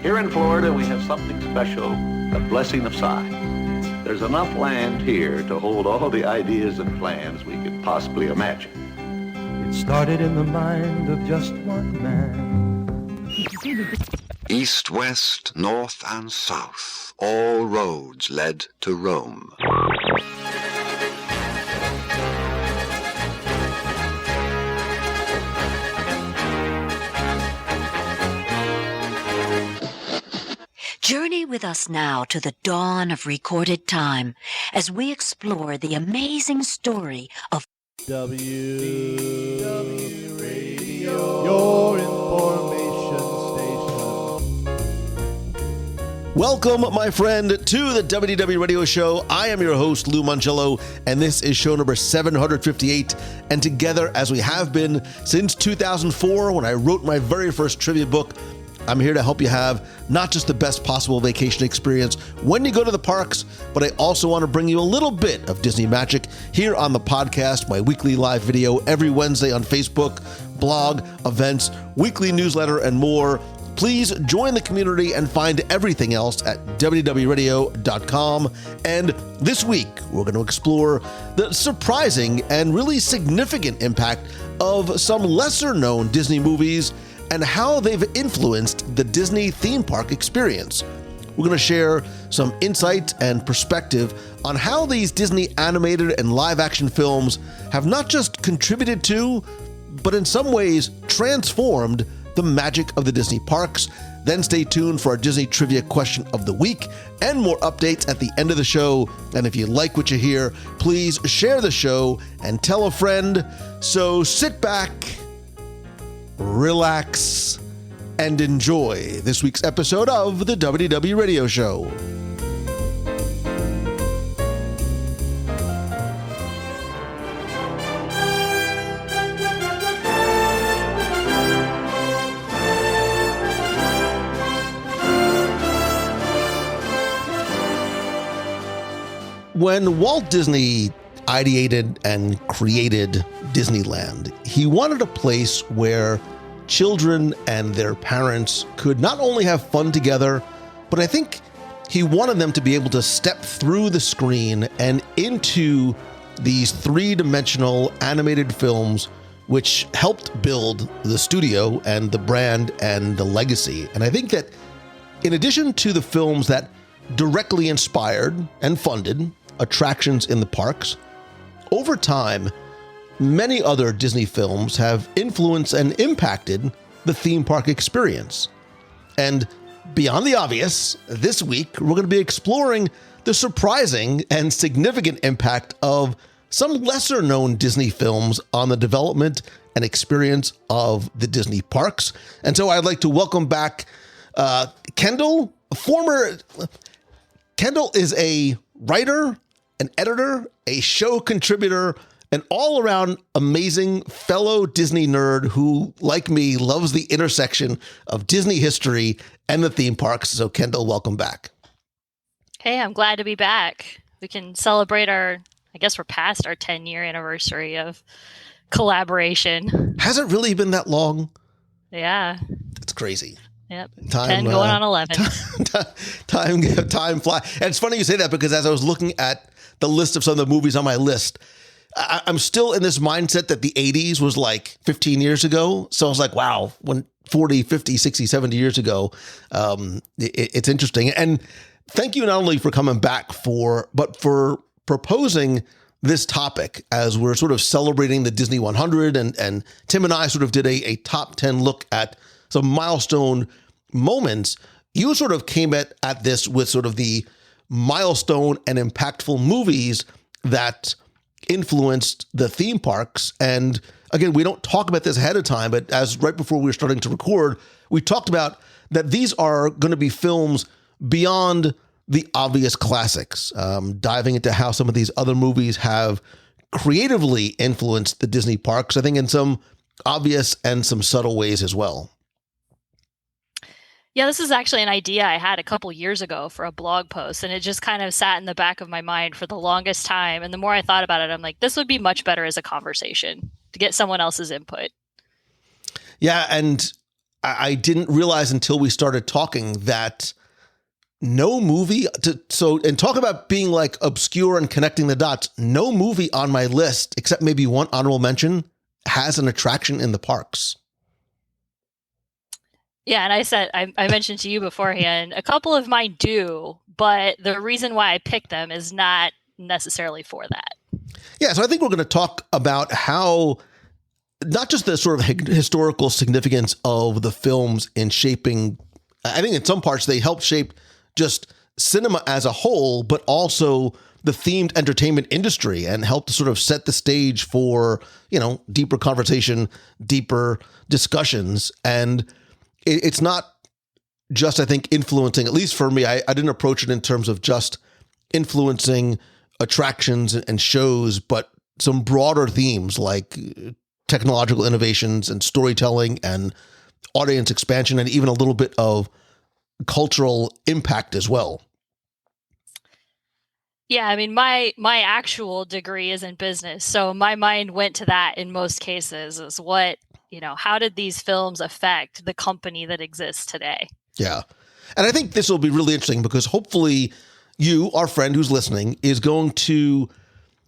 Here in Florida, we have something special, the blessing of science. There's enough land here to hold all the ideas and plans we could possibly imagine. It started in the mind of just one man. East, west, north, and south, all roads led to Rome. Journey with us now to the dawn of recorded time as we explore the amazing story of WDW Radio, your information station. Welcome, my friend, to the WDW Radio Show. I am your host, Lou Mancello, and this is show number 758. And together, as we have been since 2004, when I wrote my very first trivia book, I'm here to help you have not just the best possible vacation experience when you go to the parks, but I also want to bring you a little bit of Disney magic here on the podcast, my weekly live video every Wednesday on Facebook, blog, events, weekly newsletter, and more. Please join the community and find everything else at WDWRadio.com. And this week, we're going to explore the surprising and really significant impact of some lesser-known Disney movies and how they've influenced the Disney theme park experience. We're going to share some insight and perspective on how these Disney animated and live-action films have not just contributed to, but in some ways transformed the magic of the Disney parks. Then stay tuned for our Disney Trivia Question of the Week and more updates at the end of the show. And if you like what you hear, please share the show and tell a friend. So sit back, relax, and enjoy this week's episode of the WDW Radio Show. When Walt Disney ideated and created Disneyland, he wanted a place where children and their parents could not only have fun together, but I think he wanted them to be able to step through the screen and into these three-dimensional animated films, which helped build the studio and the brand and the legacy. And I think that in addition to the films that directly inspired and funded attractions in the parks, over time, many other Disney films have influenced and impacted the theme park experience. And beyond the obvious, this week we're going to be exploring the surprising and significant impact of some lesser-known Disney films on the development and experience of the Disney parks. And so I'd like to welcome back Kendall. Kendall is a writer, an editor, a show contributor, an all-around amazing fellow Disney nerd who, like me, loves the intersection of Disney history and the theme parks. So, Kendall, welcome back. Hey, I'm glad to be back. We can celebrate I guess we're past our 10-year anniversary of collaboration. Has it really been that long? Yeah. It's crazy. Yep. 10 going on 11. Time flies. And it's funny you say that because as I was looking at the list of some of the movies on my list, I'm still in this mindset that the 80s was like 15 years ago. So I was like, wow, when 40, 50, 60, 70 years ago, it's interesting. And thank you not only for coming back but for proposing this topic as we're sort of celebrating the Disney 100. And Tim and I sort of did a top 10 look at some milestone moments. You sort of came at this with sort of the milestone and impactful movies that influenced the theme parks. And again, we don't talk about this ahead of time, but as right before we were starting to record, we talked about that these are going to be films beyond the obvious classics, diving into how some of these other movies have creatively influenced the Disney parks, I think in some obvious and some subtle ways as well. Yeah, this is actually an idea I had a couple years ago for a blog post, and it just kind of sat in the back of my mind for the longest time. And the more I thought about it, I'm like, this would be much better as a conversation to get someone else's input. Yeah, and I didn't realize until we started talking that no movie and talk about being like obscure and connecting the dots. No movie on my list, except maybe one honorable mention, has an attraction in the parks. Yeah, and I mentioned to you beforehand, a couple of mine do, but the reason why I picked them is not necessarily for that. Yeah, so I think we're going to talk about how not just the sort of historical significance of the films in shaping, I think in some parts they help shape just cinema as a whole, but also the themed entertainment industry and help to sort of set the stage for, deeper conversation, deeper discussions. And it's not just, I think, influencing, at least for me, I didn't approach it in terms of just influencing attractions and shows, but some broader themes like technological innovations and storytelling and audience expansion, and even a little bit of cultural impact as well. Yeah, I mean, my actual degree is in business, so my mind went to that in most cases, is what, how did these films affect the company that exists today? Yeah. And I think this will be really interesting because hopefully you, our friend who's listening, is going to,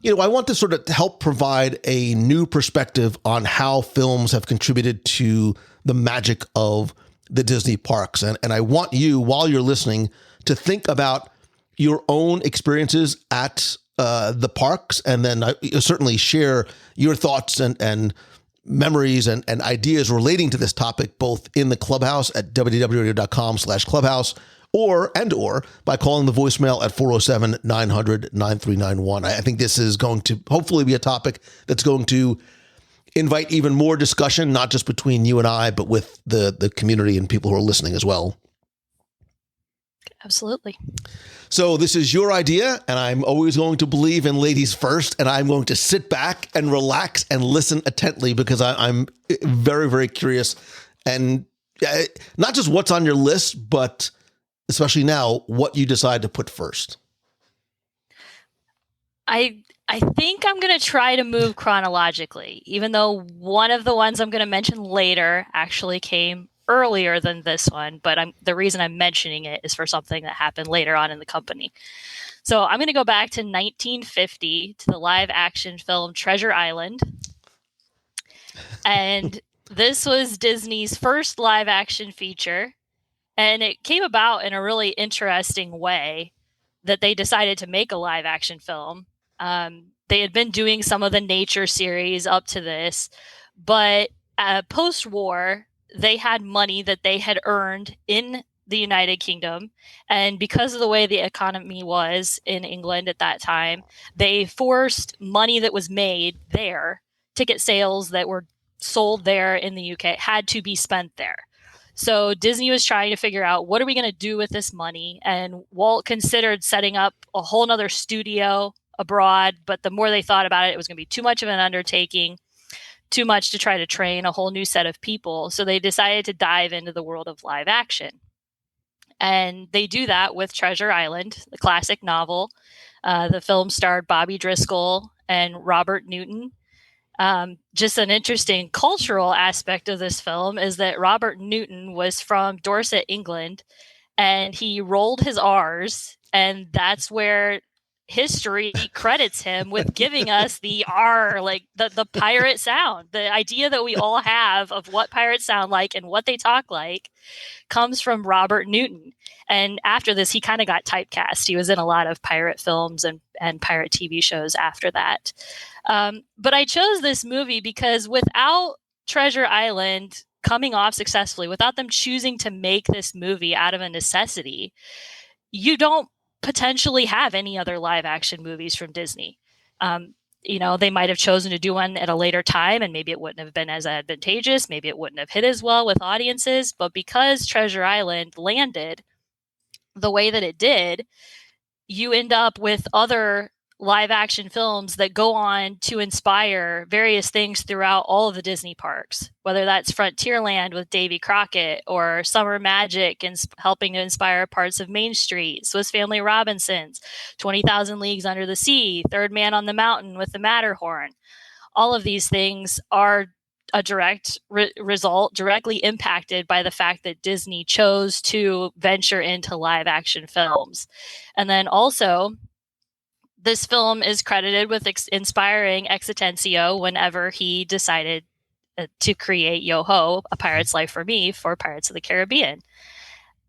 I want to sort of help provide a new perspective on how films have contributed to the magic of the Disney parks. And I want you, while you're listening, to think about your own experiences at the parks, and then certainly share your thoughts and memories and ideas relating to this topic, both in the clubhouse at wdwradio.com/clubhouse or by calling the voicemail at 407-900-9391. I think this is going to hopefully be a topic that's going to invite even more discussion, not just between you and I, but with the community and people who are listening as well. Absolutely. So this is your idea, and I'm always going to believe in ladies first, and I'm going to sit back and relax and listen intently because I'm very, very curious, and not just what's on your list, but especially now, what you decide to put first. I think I'm going to try to move chronologically, even though one of the ones I'm going to mention later actually came earlier than this one, but the reason I'm mentioning it is for something that happened later on in the company. So I'm going to go back to 1950 to the live action film Treasure Island. And this was Disney's first live action feature. And it came about in a really interesting way that they decided to make a live action film. They had been doing some of the nature series up to this, but post-war, they had money that they had earned in the United Kingdom. And because of the way the economy was in England at that time, they forced money that was made there, ticket sales that were sold there in the UK, had to be spent there. So Disney was trying to figure out, what are we going to do with this money? And Walt considered setting up a whole nother studio abroad. But the more they thought about it, it was going to be too much of an undertaking, too much to try to train a whole new set of people. So they decided to dive into the world of live action. And they do that with Treasure Island, the classic novel. The film starred Bobby Driscoll and Robert Newton. Just an interesting cultural aspect of this film is that Robert Newton was from Dorset, England, and he rolled his R's, and that's where history credits him with giving us the R, like the pirate sound. The idea that we all have of what pirates sound like and what they talk like comes from Robert Newton. And after this, he kind of got typecast. He was in a lot of pirate films and pirate TV shows after that. But I chose this movie because without Treasure Island coming off successfully, without them choosing to make this movie out of a necessity, you don't potentially have any other live action movies from Disney. They might have chosen to do one at a later time, and maybe it wouldn't have been as advantageous. Maybe it wouldn't have hit as well with audiences. But because Treasure Island landed the way that it did, you end up with other live action films that go on to inspire various things throughout all of the Disney parks, whether that's Frontierland with Davy Crockett or Summer Magic and helping to inspire parts of Main Street, Swiss Family Robinsons, 20,000 Leagues Under the Sea, Third Man on the Mountain with the Matterhorn. All of these things are a direct result, directly impacted by the fact that Disney chose to venture into live action films. And then also, this film is credited with inspiring Exitencio whenever he decided to create Yo-Ho, A Pirate's Life for Me, for Pirates of the Caribbean.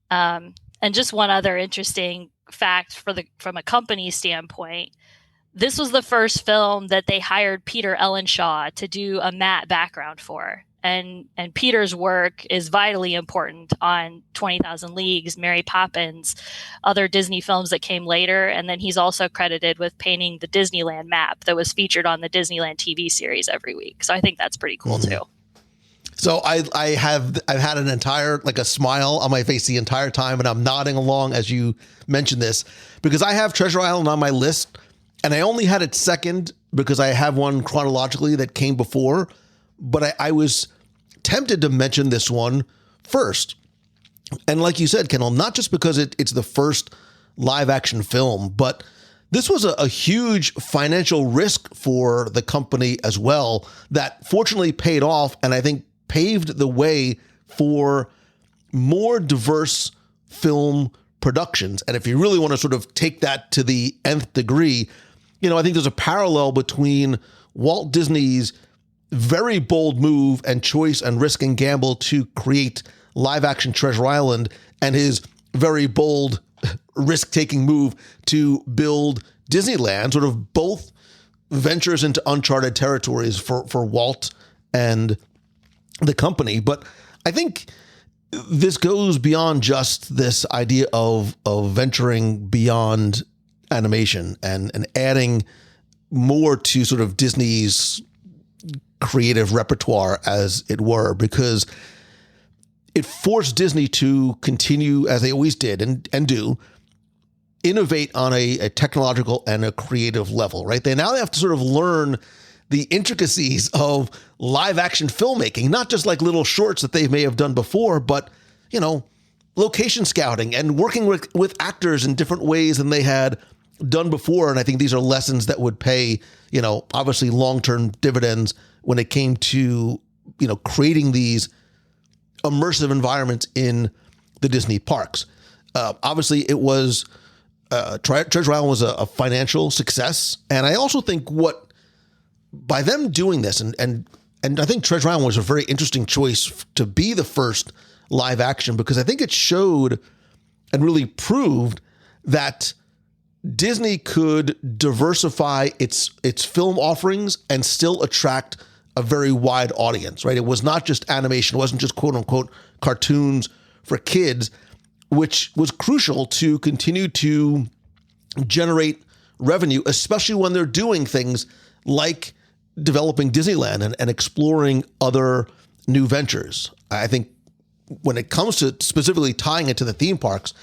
And just one other interesting fact from a company standpoint, this was the first film that they hired Peter Ellenshaw to do a matte background for. And Peter's work is vitally important on 20,000 Leagues, Mary Poppins, other Disney films that came later. And then he's also credited with painting the Disneyland map that was featured on the Disneyland TV series every week. So I think that's pretty cool too. So I've had an entire, like a smile on my face the entire time, and I'm nodding along as you mentioned this, because I have Treasure Island on my list, and I only had it second because I have one chronologically that came before. But I was tempted to mention this one first. And like you said, Kendall, not just because it's the first live action film, but this was a huge financial risk for the company as well that fortunately paid off, and I think paved the way for more diverse film productions. And if you really want to sort of take that to the nth degree, I think there's a parallel between Walt Disney's very bold move and choice and risk and gamble to create live action Treasure Island and his very bold risk-taking move to build Disneyland, sort of both ventures into uncharted territories for Walt and the company. But I think this goes beyond just this idea of venturing beyond animation and adding more to sort of Disney's creative repertoire, as it were, because it forced Disney to continue, as they always did and do, innovate on a technological and a creative level, right? They have to sort of learn the intricacies of live action filmmaking, not just like little shorts that they may have done before, but, location scouting and working with actors in different ways than they had done before. And I think these are lessons that would pay, obviously long-term dividends when it came to, creating these immersive environments in the Disney parks. Obviously, it was Treasure Island was a financial success, and I also think by them doing this, and I think Treasure Island was a very interesting choice to be the first live action, because I think it showed and really proved that Disney could diversify its film offerings and still attract a very wide audience, right? It was not just animation. It wasn't just quote unquote cartoons for kids, which was crucial to continue to generate revenue, especially when they're doing things like developing Disneyland and exploring other new ventures. I think when it comes to specifically tying it to the theme parks,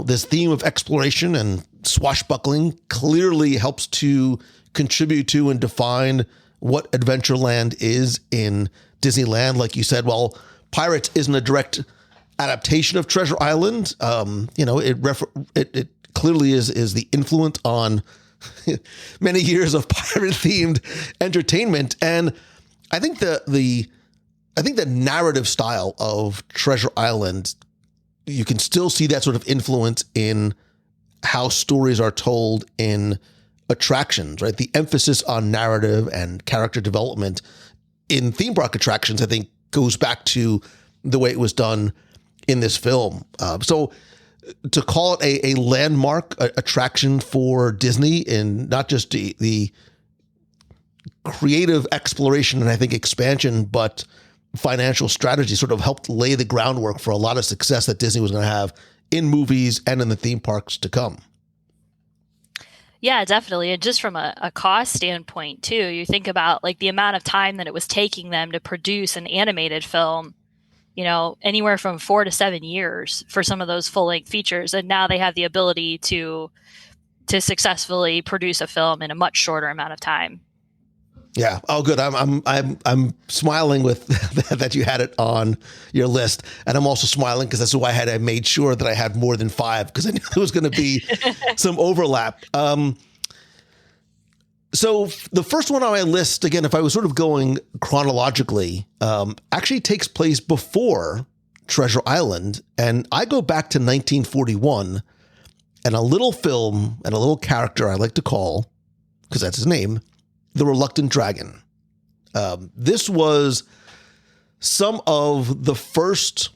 this theme of exploration and swashbuckling clearly helps to contribute to and define what Adventureland is in Disneyland. Like you said, while Pirates isn't a direct adaptation of Treasure Island, it clearly is the influence on many years of pirate-themed entertainment. And I think the narrative style of Treasure Island, you can still see that sort of influence in how stories are told in attractions, right? The emphasis on narrative and character development in theme park attractions, I think, goes back to the way it was done in this film. So to call it a landmark attraction for Disney in not just the creative exploration and I think expansion, but financial strategy, sort of helped lay the groundwork for a lot of success that Disney was going to have in movies and in the theme parks to come. Yeah, definitely. And just from a cost standpoint too, you think about like the amount of time that it was taking them to produce an animated film, anywhere from 4 to 7 years for some of those full-length features. And now they have the ability to to successfully produce a film in a much shorter amount of time. Yeah. Oh, good. I'm smiling with that you had it on your list, and I'm also smiling because that's why I made sure that I had more than 5, because I knew there was going to be some overlap. So the first one on my list, again, if I was sort of going chronologically, actually takes place before Treasure Island, and I go back to 1941, and a little film and a little character I like to call, because that's his name, The Reluctant Dragon. This was some of the first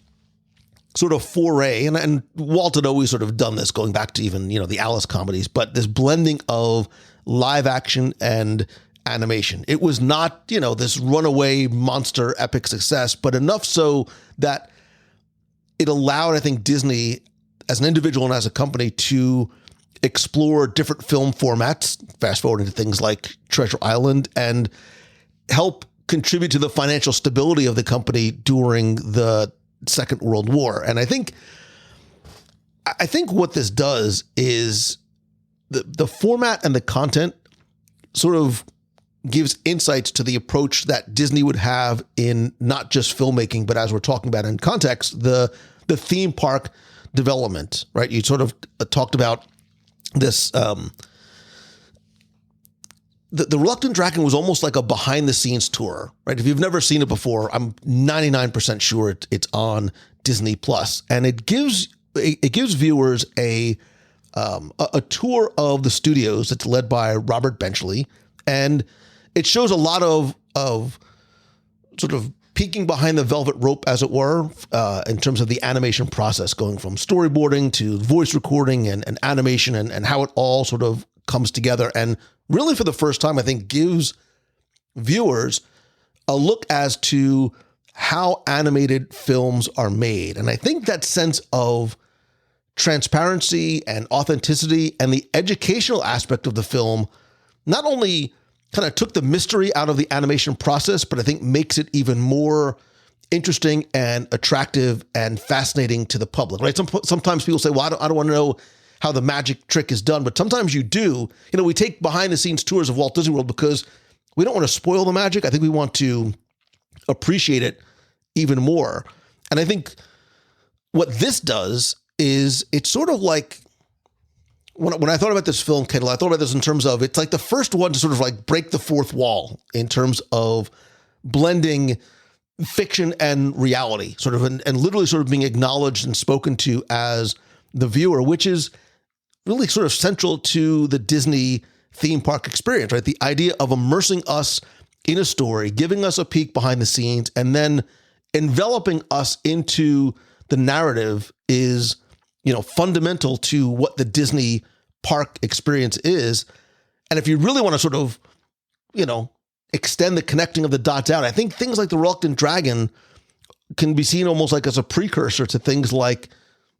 sort of foray, and Walt had always sort of done this, going back to even, the Alice comedies, but this blending of live action and animation. It was not, this runaway monster epic success, but enough so that it allowed, I think, Disney as an individual and as a company to explore different film formats, fast forward into things like Treasure Island, and help contribute to the financial stability of the company during the Second World War. And I think what this does is the format and the content sort of gives insights to the approach that Disney would have in not just filmmaking, but as we're talking about in context, the theme park development, right? You sort of talked about this, the Reluctant Dragon was almost like a behind the scenes tour, right? If you've never seen it before, I'm 99% sure it's on Disney Plus, and it gives viewers a tour of the studios that's led by Robert Benchley, and it shows a lot of sort of peeking behind the velvet rope, as it were, in terms of the animation process, going from storyboarding to voice recording and animation and how it all sort of comes together. And really, for the first time, I think gives viewers a look as to how animated films are made. And I think that sense of transparency and authenticity and the educational aspect of the film not only kind of took the mystery out of the animation process, but I think makes it even more interesting and attractive and fascinating to the public, right? Sometimes people say, well, I don't want to know how the magic trick is done, but sometimes you do. We take behind the scenes tours of Walt Disney World because we don't want to spoil the magic. I think we want to appreciate it even more. And I think what this does is it's sort of like, when I thought about this film, Kendall, I thought about this in terms of, it's like the first one to sort of like break the fourth wall in terms of blending fiction and reality, sort of, and literally sort of being acknowledged and spoken to as the viewer, which is really sort of central to the Disney theme park experience, right? The idea of immersing us in a story, giving us a peek behind the scenes, and then enveloping us into the narrative is, fundamental to what the Disney park experience is. And if you really want to sort of, extend the connecting of the dots out, I think things like The Reluctant Dragon can be seen almost like as a precursor to things like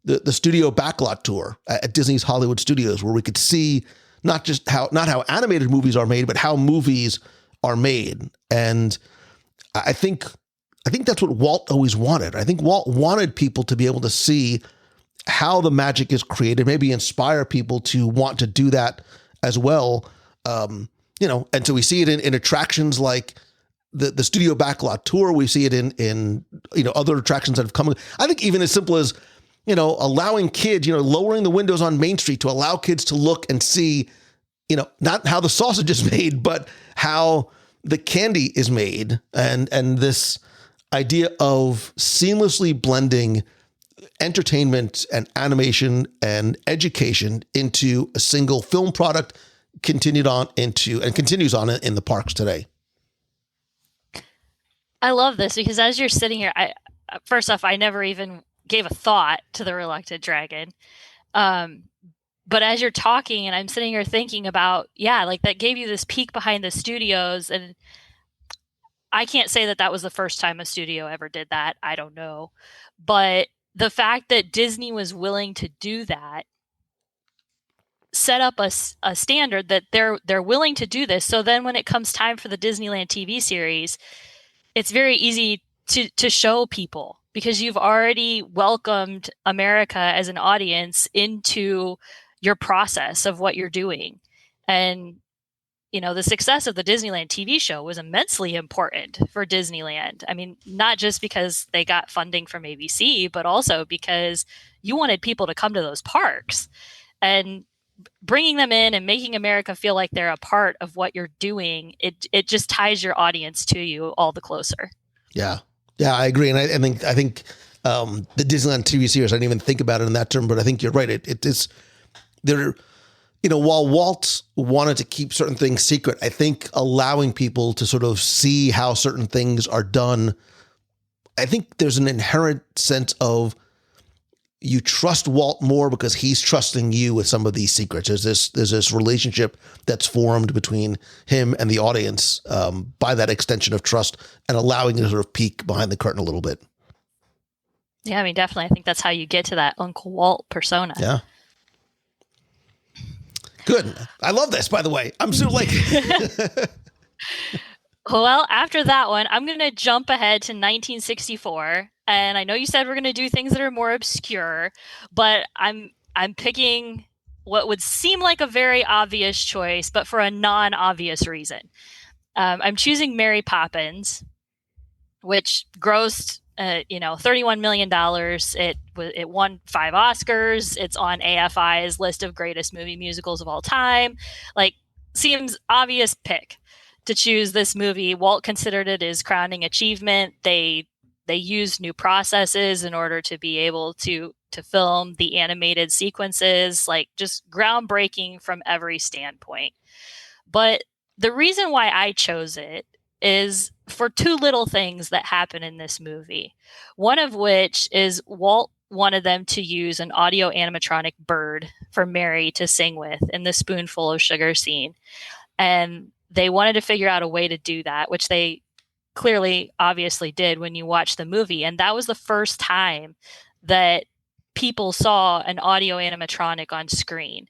the studio backlot tour at Disney's Hollywood Studios, where we could see not how animated movies are made, but how movies are made. And I think that's what Walt always wanted. I think Walt wanted people to be able to see how the magic is created, maybe inspire people to want to do that as well. And so we see it in attractions like the studio backlot tour. We see it in other attractions that have come. I think even as simple as, allowing kids, lowering the windows on Main Street to allow kids to look and see, not how the sausage is made, but how the candy is made. And this idea of seamlessly blending entertainment and animation and education into a single film product continues on in the parks today. I love this because as you're sitting here, first off, I never even gave a thought to The Reluctant Dragon. But as you're talking and I'm sitting here thinking about, like that gave you this peek behind the studios. And I can't say that was the first time a studio ever did that. I don't know. But the fact that Disney was willing to do that set up a standard that they're willing to do this. So then when it comes time for the Disneyland TV series, it's very easy to show people because you've already welcomed America as an audience into, your process of what you're doing. And, the success of the Disneyland TV show was immensely important for Disneyland. I mean, not just because they got funding from ABC, but also because you wanted people to come to those parks. And bringing them in and making America feel like they're a part of what you're doing, it just ties your audience to you all the closer. Yeah, I agree. And I think the Disneyland TV series, I didn't even think about it in that term, but I think you're right. It is there. While Walt wanted to keep certain things secret, I think allowing people to sort of see how certain things are done, I think there's an inherent sense of you trust Walt more because he's trusting you with some of these secrets. There's this relationship that's formed between him and the audience by that extension of trust and allowing you to sort of peek behind the curtain a little bit. Yeah, I mean, definitely. I think that's how you get to that Uncle Walt persona. Yeah. Good. I love this, by the way. I'm so like... Well, after that one, I'm going to jump ahead to 1964. And I know you said we're going to do things that are more obscure, but I'm picking what would seem like a very obvious choice, but for a non-obvious reason. I'm choosing Mary Poppins, which grossed, $31 million. It won 5 Oscars. It's on AFI's list of greatest movie musicals of all time. Like, seems obvious pick to choose this movie. Walt considered it his crowning achievement. They used new processes in order to be able to film the animated sequences, like just groundbreaking from every standpoint. But the reason why I chose it is for 2 little things that happen in this movie. One of which is Walt wanted them to use an audio animatronic bird for Mary to sing with in the spoonful of sugar scene. And they wanted to figure out a way to do that, which they clearly, obviously did when you watch the movie. And that was the first time that people saw an audio animatronic on screen.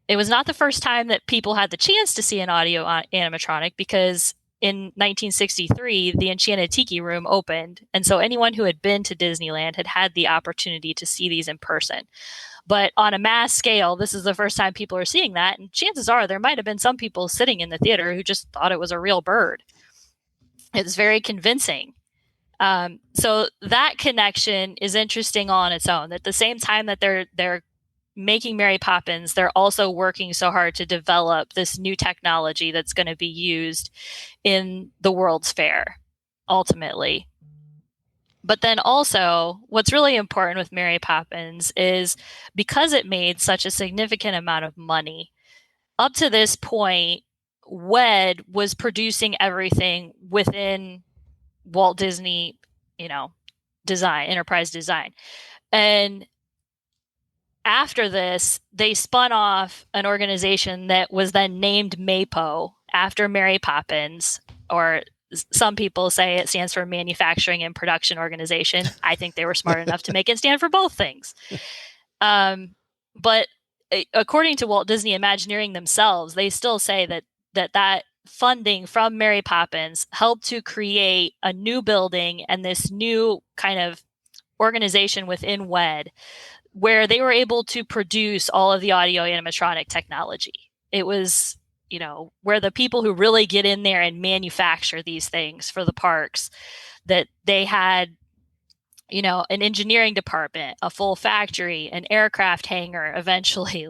It was not the first time that people had the chance to see an audio animatronic, because in 1963, the Enchanted Tiki Room opened. And so anyone who had been to Disneyland had the opportunity to see these in person. But on a mass scale, this is the first time people are seeing that. And chances are there might have been some people sitting in the theater who just thought it was a real bird. It's very convincing. So that connection is interesting on its own. At the same time that they're making Mary Poppins, they're also working so hard to develop this new technology that's going to be used in the World's Fair, ultimately. But then also, what's really important with Mary Poppins is because it made such a significant amount of money, up to this point, WED was producing everything within Walt Disney, enterprise design. And after this, they spun off an organization that was then named MAPO after Mary Poppins, or some people say it stands for Manufacturing and Production Organization. I think they were smart enough to make it stand for both things. But according to Walt Disney Imagineering themselves, they still say that funding from Mary Poppins helped to create a new building and this new kind of organization within WED, where they were able to produce all of the audio animatronic technology. It was, where the people who really get in there and manufacture these things for the parks, that they had, an engineering department, a full factory, an aircraft hangar eventually.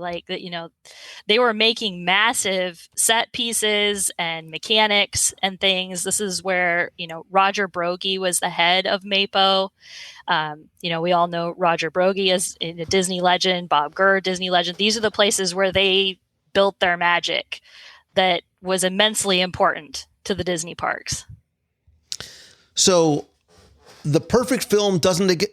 They were making massive set pieces and mechanics and things. This is where, Roger Broggie was the head of MAPO. We all know Roger Broggie as a Disney legend, Bob Gurr, Disney legend. These are the places where they built their magic that was immensely important to the Disney parks. So the perfect film doesn't get...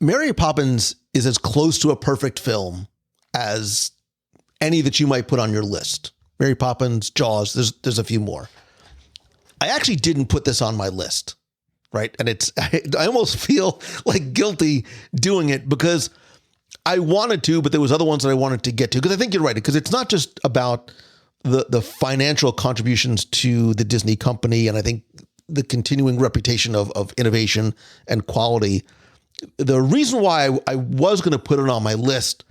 Mary Poppins is as close to a perfect film as any that you might put on your list. Mary Poppins, Jaws, there's a few more. I actually didn't put this on my list, right? And I almost feel like guilty doing it because I wanted to, but there was other ones that I wanted to get to, because I think you're right, because it's not just about the financial contributions to the Disney company, and I think the continuing reputation of innovation and quality. The reason why I was going to put it on my list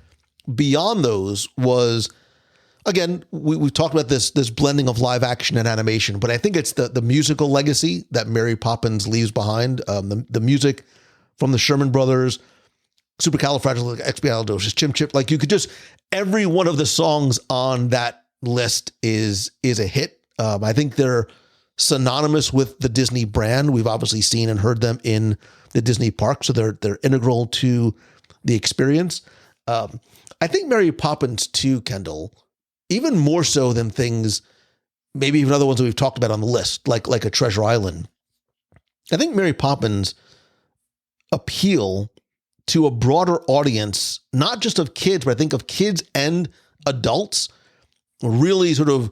beyond those was, again, we've talked about this blending of live action and animation, but I think it's the musical legacy that Mary Poppins leaves behind. The music from the Sherman Brothers, Supercalifragilisticexpialidocious, Chim Chip, like you could just, every one of the songs on that list is a hit. I think they're synonymous with the Disney brand. We've obviously seen and heard them in the Disney park, so they're integral to the experience. I think Mary Poppins too, Kendall, even more so than things, maybe even other ones that we've talked about on the list, like a Treasure Island. I think Mary Poppins appeal to a broader audience, not just of kids, but I think of kids and adults, really sort of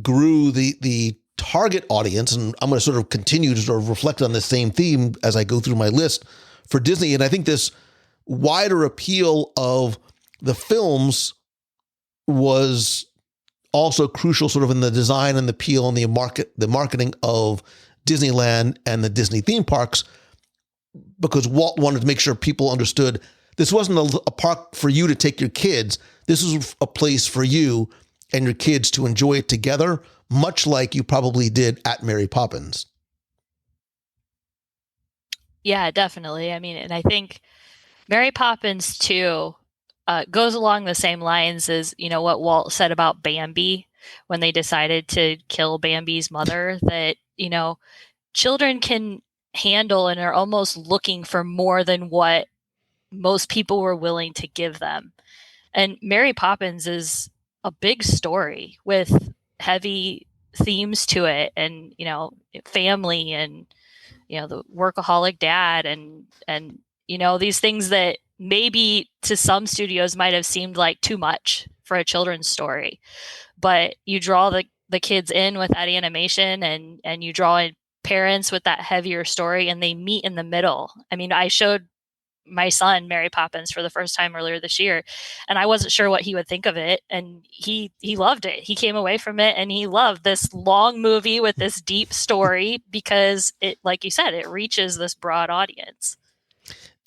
grew the target audience. And I'm going to sort of continue to sort of reflect on the same theme as I go through my list for Disney. And I think this wider appeal of the films was also crucial sort of in the design and the appeal and the marketing of Disneyland and the Disney theme parks, because Walt wanted to make sure people understood this wasn't a park for you to take your kids. This is a place for you and your kids to enjoy it together, much like you probably did at Mary Poppins. Yeah, definitely. I mean, and I think Mary Poppins too goes along the same lines as, what Walt said about Bambi when they decided to kill Bambi's mother, that, children can handle and are almost looking for more than what most people were willing to give them. And Mary Poppins is a big story with heavy themes to it, and, family and, the workaholic dad and, these things that maybe to some studios might have seemed like too much for a children's story, but you draw the kids in with that animation and you draw in parents with that heavier story, and they meet in the middle. I mean, I showed my son Mary Poppins for the first time earlier this year, and I wasn't sure what he would think of it, and he loved it. He came away from it and he loved this long movie with this deep story, because it, like you said, it reaches this broad audience.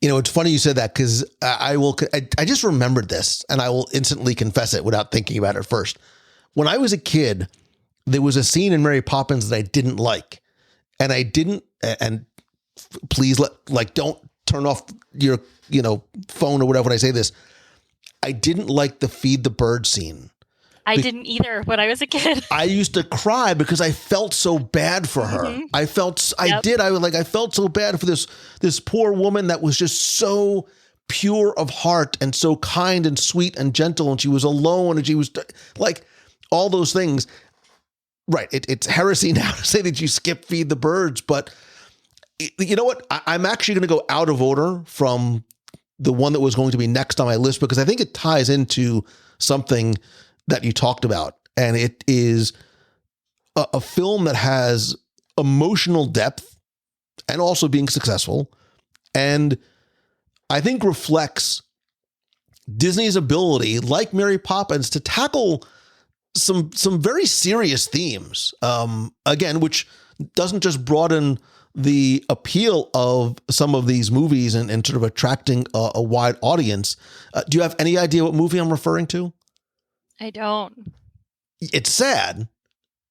It's funny you said that, because I just remembered this, and I will instantly confess it without thinking about it first. When I was a kid, there was a scene in Mary Poppins that I didn't like, and please don't turn off your, phone or whatever when I say this. I didn't like the feed the bird scene. I didn't either when I was a kid. I used to cry because I felt so bad for her. Mm-hmm. I felt so bad for this poor woman that was just so pure of heart and so kind and sweet and gentle. And she was alone, and she was like all those things. Right. It's heresy now to say that you skip feed the birds, but you know what? I'm actually going to go out of order from the one that was going to be next on my list, because I think it ties into something that you talked about. And it is a film that has emotional depth and also being successful. And I think reflects Disney's ability, like Mary Poppins, to tackle some very serious themes. Again, which doesn't just broaden the appeal of some of these movies and sort of attracting a wide audience. Do you have any idea what movie I'm referring to? I don't. It's sad.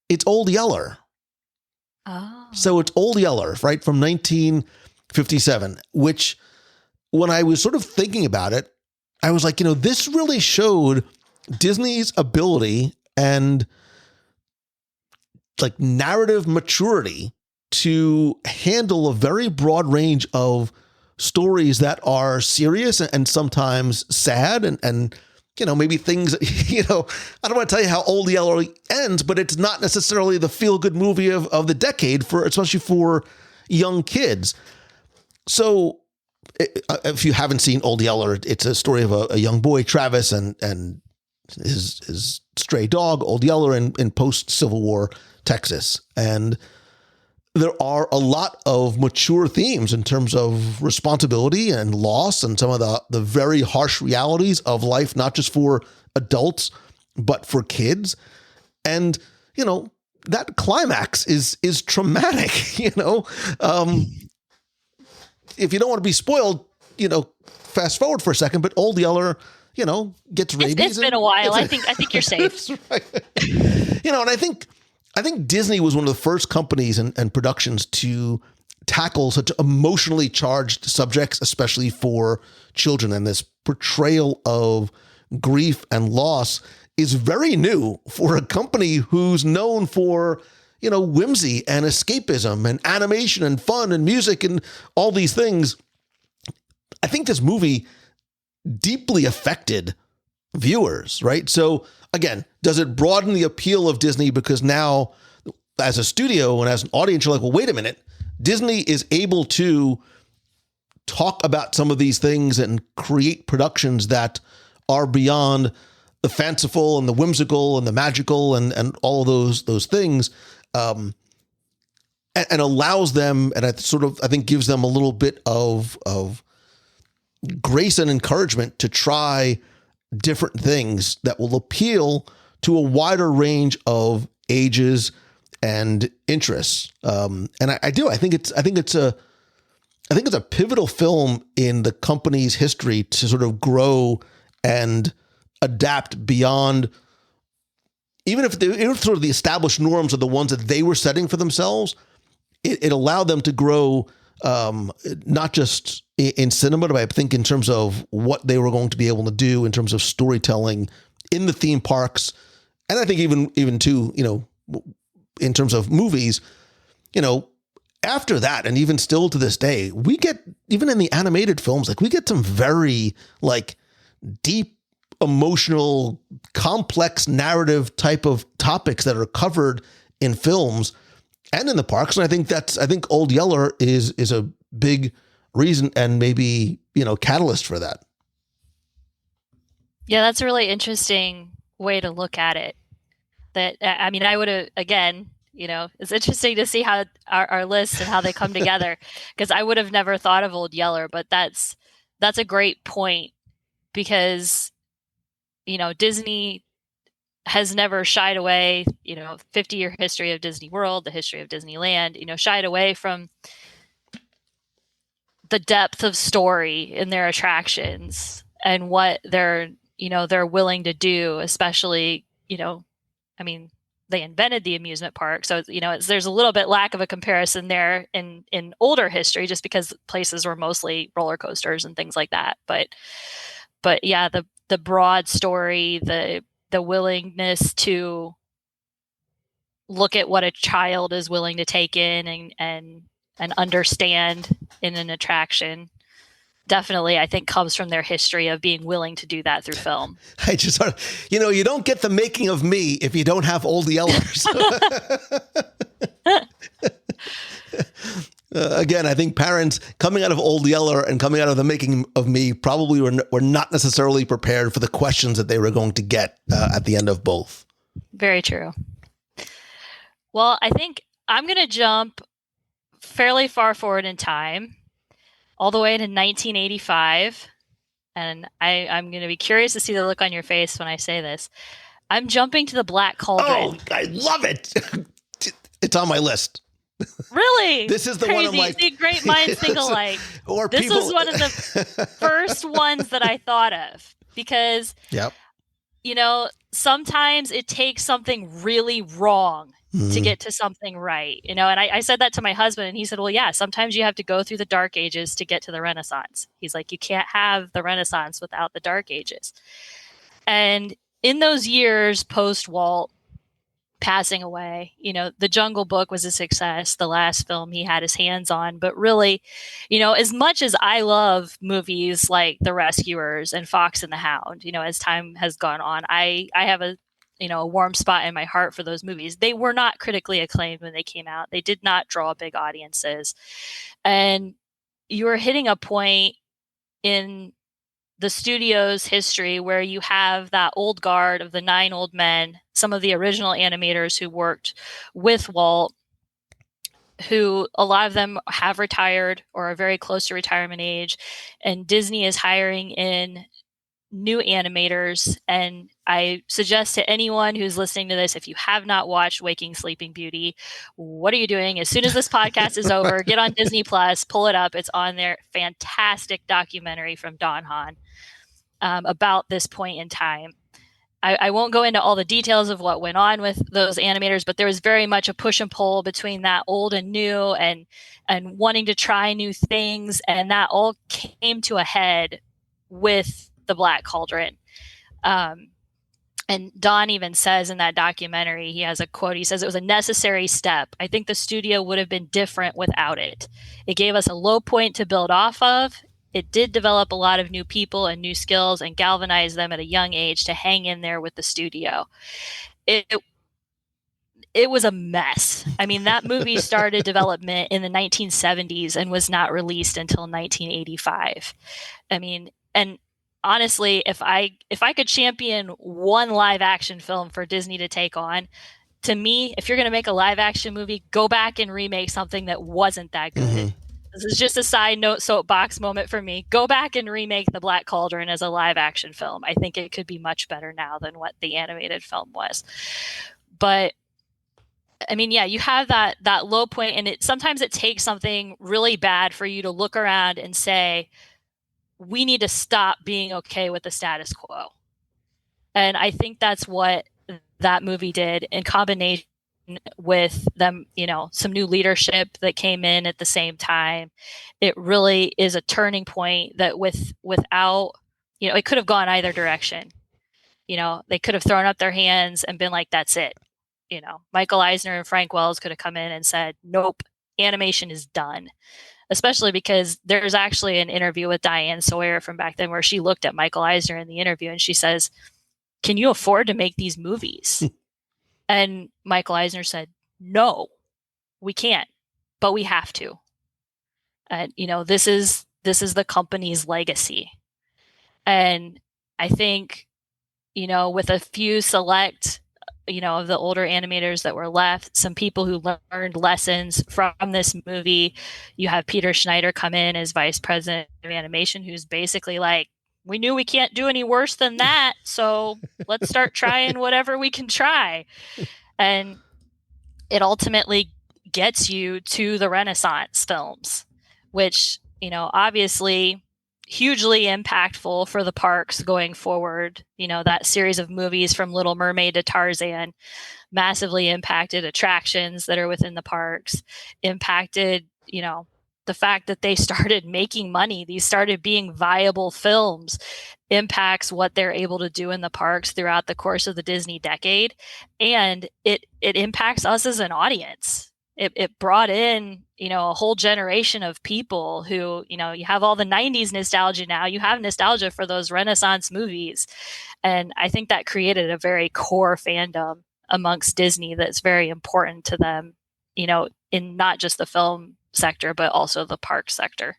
It's Old Yeller. Oh. So it's Old Yeller, right, from 1957, which when I was sort of thinking about it, I was like, this really showed Disney's ability and like narrative maturity to handle a very broad range of stories that are serious and sometimes sad and maybe things, I don't want to tell you how Old Yeller ends, but it's not necessarily the feel-good movie of the decade, especially for young kids. So if you haven't seen Old Yeller, it's a story of a young boy, Travis, and his stray dog, Old Yeller, in post-Civil War Texas. And there are a lot of mature themes in terms of responsibility and loss and some of the very harsh realities of life, not just for adults, but for kids. And, that climax is traumatic, If you don't want to be spoiled, fast forward for a second, but Old Yeller gets rabies. It's been a while. I think you're safe. That's right. And I think Disney was one of the first companies and productions to tackle such emotionally charged subjects, especially for children. And this portrayal of grief and loss is very new for a company who's known for, whimsy and escapism and animation and fun and music and all these things. I think this movie deeply affected viewers, right? So again, does it broaden the appeal of Disney because now as a studio and as an audience, you're like, well, wait a minute. Disney is able to talk about some of these things and create productions that are beyond the fanciful and the whimsical and the magical and all of those things, and allows them, and I think gives them a little bit of grace and encouragement to try different things that will appeal to a wider range of ages and interests. And I think it's a pivotal film in the company's history to sort of grow and adapt beyond, even if sort of the established norms are the ones that they were setting for themselves. It allowed them to grow, not just in cinema, but I think in terms of what they were going to be able to do in terms of storytelling in the theme parks. And I think even too, in terms of movies, after that, and even still to this day, we get, even in the animated films, we get some very deep, emotional, complex narrative type of topics that are covered in films and in the parks. And I think Old Yeller is a big reason and maybe, catalyst for that. Yeah, that's a really interesting way to look at it. I would have, again, it's interesting to see how our lists and how they come together, because I would have never thought of Old Yeller, but that's a great point, because, Disney has never shied away, 50-year history of Disney World, the history of Disneyland, shied away from the depth of story in their attractions and what they're willing to do, especially, they invented the amusement park. So, there's a little bit lack of a comparison there in older history, just because places were mostly roller coasters and things like that. But yeah, the broad story, the willingness to look at what a child is willing to take in and understand in an attraction, definitely, I think, comes from their history of being willing to do that through film. I just sort of, you don't get the making of me if you don't have Old Yellers. Again, I think parents coming out of Old Yeller and coming out of the making of me probably were not necessarily prepared for the questions that they were going to get at the end of both. Very true. Well, I think I'm going to jump fairly far forward in time, all the way to 1985. And I'm going to be curious to see the look on your face when I say this. I'm jumping to the Black Cauldron. Oh, I love it. It's on my list. Really? This is the Crazy. one I'm like... See, great minds think alike. This was one of the first ones that I thought of, because, yep. Sometimes it takes something really wrong to get to something right, and I said that to my husband, and he said, well, yeah, sometimes you have to go through the Dark Ages to get to the Renaissance. He's like, you can't have the Renaissance without the Dark Ages. And in those years post Walt passing away, The Jungle Book was a success, the last film he had his hands on. But really, as much as I love movies like The Rescuers and Fox and the Hound, as time has gone on, I have a warm spot in my heart for those movies. They were not critically acclaimed when they came out. They did not draw big audiences. And you are hitting a point in the studio's history where you have that old guard of the 9 old men, some of the original animators who worked with Walt, who a lot of them have retired or are very close to retirement age. And Disney is hiring in new animators. And I suggest to anyone who's listening to this, if you have not watched Waking Sleeping Beauty, what are you doing? As soon as this podcast is over, get on Disney Plus, pull it up. It's on there. Fantastic documentary from Don Hahn. about this point in time. I won't go into all the details of what went on with those animators, but there was very much a push and pull between that old and new, and wanting to try new things. And that all came to a head with the Black Cauldron. And Don even says in that documentary, he has a quote, he says, "It was a necessary step. I think the studio would have been different without it. It gave us a low point to build off of. It did develop a lot of new people and new skills and galvanize them at a young age to hang in there with the studio." It was a mess. I mean, that movie started development in the 1970s and was not released until 1985. I mean, and honestly, if I could champion one live action film for Disney to take on, to me, if you're going to make a live action movie, go back and remake something that wasn't that good. Mm-hmm. This is just a side note soapbox moment for me. Go back and remake The Black Cauldron as a live action film. I think it could be much better now than what the animated film was. But I mean, yeah, you have that low point, and sometimes it takes something really bad for you to look around and say, we need to stop being okay with the status quo. And I think that's what that movie did, in combination with them, some new leadership that came in at the same time. It really is a turning point that without, it could have gone either direction. They could have thrown up their hands and been like, that's it. Michael Eisner and Frank Wells could have come in and said, nope, animation is done. Especially because there's actually an interview with Diane Sawyer from back then where she looked at Michael Eisner in the interview and she says, "Can you afford to make these movies?" And Michael Eisner said, "No, we can't, but we have to." And, this is the company's legacy. And I think, with a few select of the older animators that were left, some people who learned lessons from this movie. You have Peter Schneider come in as vice president of animation, who's basically like, we knew we can't do any worse than that, so let's start trying whatever we can try. And it ultimately gets you to the Renaissance films, which, obviously hugely impactful for the parks going forward. That series of movies from Little Mermaid to Tarzan massively impacted attractions that are within the parks, impacted, the fact that they started making money. These started being viable films, impacts what they're able to do in the parks throughout the course of the Disney decade. And it impacts us as an audience. It brought in, a whole generation of people who, you have all the 90s nostalgia now. You have nostalgia for those Renaissance movies. And I think that created a very core fandom amongst Disney that's very important to them, in not just the film sector, but also the park sector.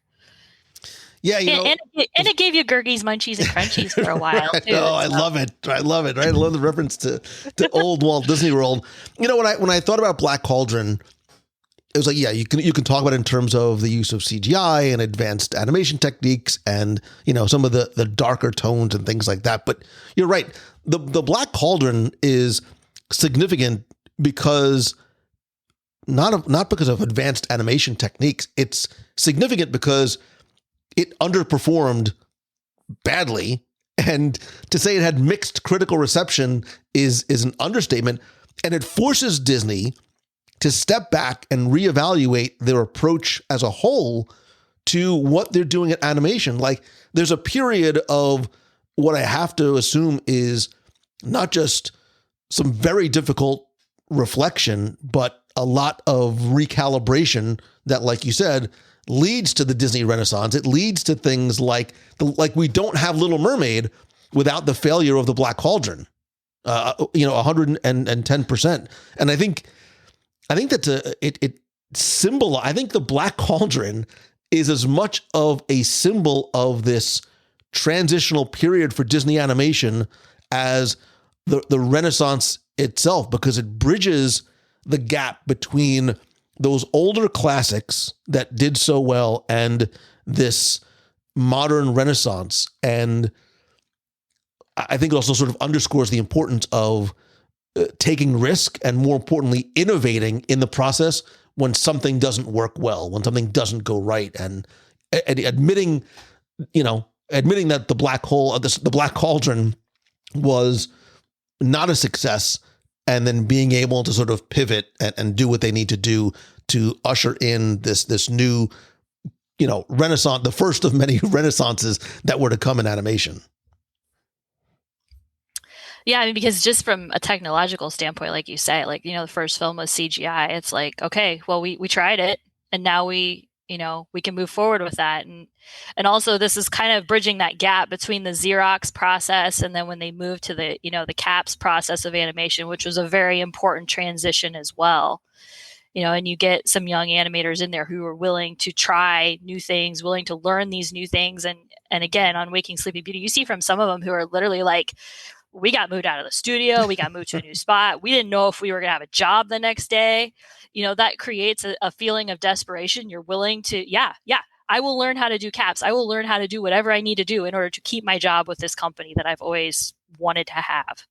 Yeah, and it gave you Gurgies, Munchies, and Crunchies for a while too. I love it. I love it. I love the reference to old Walt Disney World. When I thought about Black Cauldron, it was like, yeah, you can talk about it in terms of the use of CGI and advanced animation techniques and, some of the darker tones and things like that. But you're right. The Black Cauldron is significant because not because of advanced animation techniques. It's significant because it underperformed badly. And to say it had mixed critical reception is an understatement. And it forces Disney to step back and reevaluate their approach as a whole to what they're doing at animation. Like, there's a period of what I have to assume is not just some very difficult reflection, but a lot of recalibration that, like you said, leads to the Disney Renaissance. It leads to things like we don't have Little Mermaid without the failure of the Black Cauldron, 110%. And I think that it symbolize. I think the Black Cauldron is as much of a symbol of this transitional period for Disney animation as the Renaissance itself, because it bridges the gap between those older classics that did so well and this modern Renaissance. And I think it also sort of underscores the importance of taking risk and, more importantly, innovating in the process when something doesn't work well, when something doesn't go right, and admitting, admitting that the black hole, the Black Cauldron was not a success, and then being able to sort of pivot and do what they need to do to usher in this new, renaissance, the first of many renaissances that were to come in animation. Yeah, I mean, because just from a technological standpoint, like you say, the first film was CGI. It's like, okay, well, we tried it, and now we can move forward with that. And also this is kind of bridging that gap between the Xerox process and then when they moved to the CAPS process of animation, which was a very important transition as well. And you get some young animators in there who are willing to try new things, willing to learn these new things. And again, on Waking Sleeping Beauty, you see from some of them who are literally like, we got moved out of the studio. We got moved to a new spot. We didn't know if we were going to have a job the next day. That creates a feeling of desperation. You're willing to, I will learn how to do caps. I will learn how to do whatever I need to do in order to keep my job with this company that I've always wanted to have.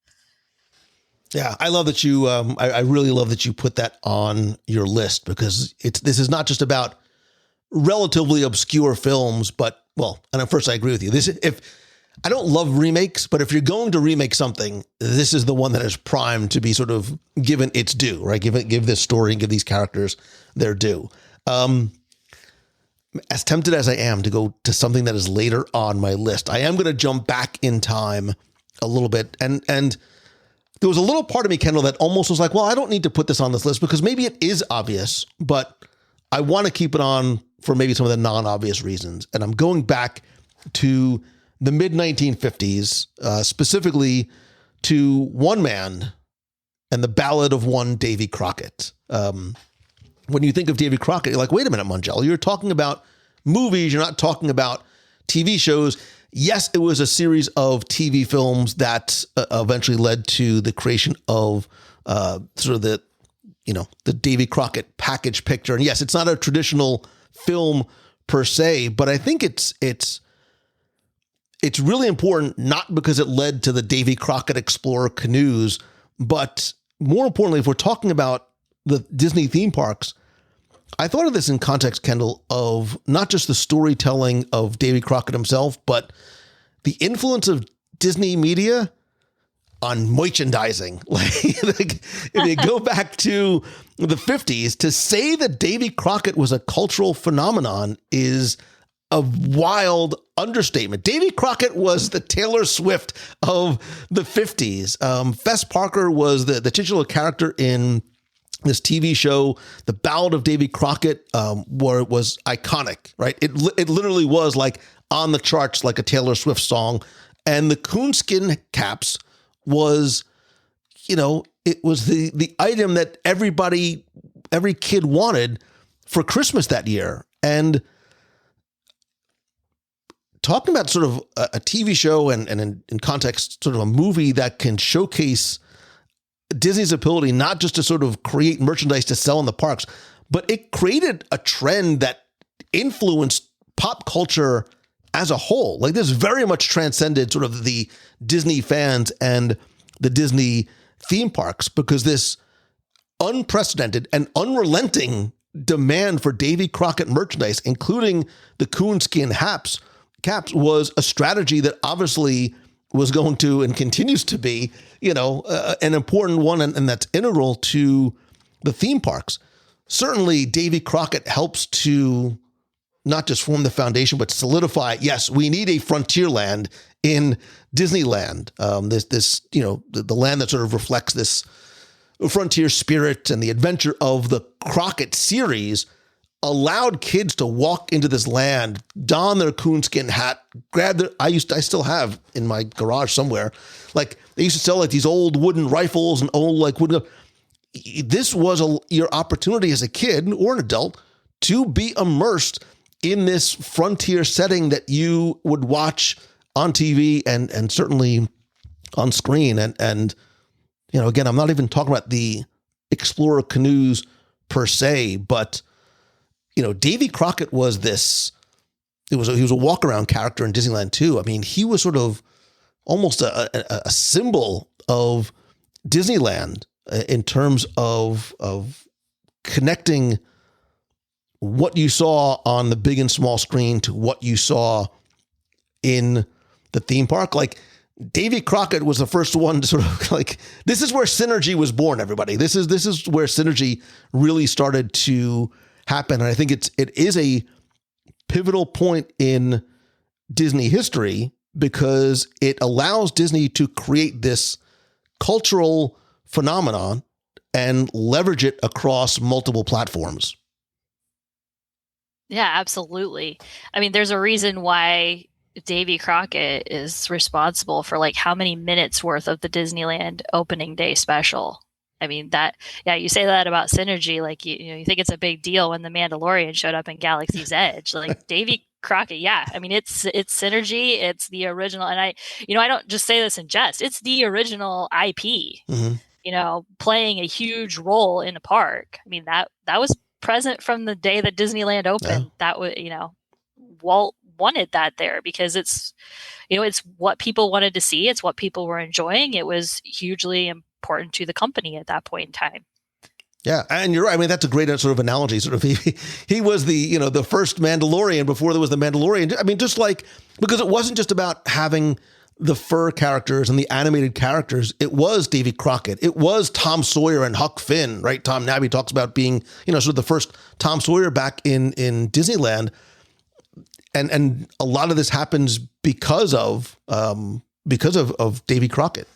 Yeah, I love that you, I really love that you put that on your list, because this is not just about relatively obscure films, but, and at first I agree with you. I don't love remakes, but if you're going to remake something, this is the one that is primed to be sort of given its due, right? Give this story and give these characters their due. As tempted as I am to go to something that is later on my list, I am going to jump back in time a little bit. And there was a little part of me, Kendall, that almost was like, well, I don't need to put this on this list because maybe it is obvious, but I want to keep it on for maybe some of the non-obvious reasons. And I'm going back to the mid-1950s, specifically to one man and the Ballad of One Davy Crockett. When you think of Davy Crockett, you're like, wait a minute, Mangello, you're talking about movies, you're not talking about TV shows. Yes, it was a series of TV films that eventually led to the creation of sort of the Davy Crockett package picture. And yes, it's not a traditional film per se, but I think it's really important, not because it led to the Davy Crockett Explorer canoes, but more importantly, if we're talking about the Disney theme parks, I thought of this in context, Kendall, of not just the storytelling of Davy Crockett himself, but the influence of Disney media on merchandising. Like if you go back to the 50s, to say that Davy Crockett was a cultural phenomenon is a wild understatement. Davy Crockett was the Taylor Swift of the 50s. Fess Parker was the titular character in this TV show, The Ballad of Davy Crockett, where it was iconic, right? It literally was like on the charts, like a Taylor Swift song. And the coonskin caps was, it was the item that every kid wanted for Christmas that year. And talking about sort of a TV show and in context, sort of a movie that can showcase Disney's ability not just to sort of create merchandise to sell in the parks, but it created a trend that influenced pop culture as a whole. Like this very much transcended sort of the Disney fans and the Disney theme parks, because this unprecedented and unrelenting demand for Davy Crockett merchandise, including the coonskin caps, was a strategy that obviously was going to and continues to be, an important one, and that's integral to the theme parks. Certainly, Davy Crockett helps to not just form the foundation, but solidify, yes, we need a frontier land in Disneyland. The land that sort of reflects this frontier spirit and the adventure of the Crockett series allowed kids to walk into this land, don their coonskin hat, grab their, I still have in my garage somewhere, like they used to sell like these old wooden rifles and old like wooden. This was your opportunity as a kid or an adult to be immersed in this frontier setting that you would watch on TV and certainly on screen. And again, I'm not even talking about the Explorer canoes per se, but Davy Crockett was he was a walk around character in Disneyland too. I mean, he was sort of almost a symbol of Disneyland in terms of connecting what you saw on the big and small screen to what you saw in the theme park. Like Davy Crockett was the first one to sort of like, this is where synergy was born, everybody. This is where synergy really started to happen. And I think it is a pivotal point in Disney history because it allows Disney to create this cultural phenomenon and leverage it across multiple platforms. Yeah, absolutely. I mean, there's a reason why Davy Crockett is responsible for like how many minutes worth of the Disneyland opening day special. I mean, you say that about synergy, like you think it's a big deal when the Mandalorian showed up in Galaxy's Edge. Like Davy Crockett, yeah. I mean, it's synergy, it's the original, and I don't just say this in jest. It's the original IP. Mm-hmm. Playing a huge role in the park. I mean, that was present from the day that Disneyland opened. Yeah. That was, Walt wanted that there because it's what people wanted to see. It's what people were enjoying. It was hugely important to the company at that point in time. Yeah, and you're right. I mean, that's a great sort of analogy. Sort of, he was the first Mandalorian before there was the Mandalorian. I mean, just like, because it wasn't just about having the fur characters and the animated characters. It was Davy Crockett. It was Tom Sawyer and Huck Finn, right? Tom Nabby talks about being, sort of the first Tom Sawyer back in Disneyland. And a lot of this happens because of Davy Crockett.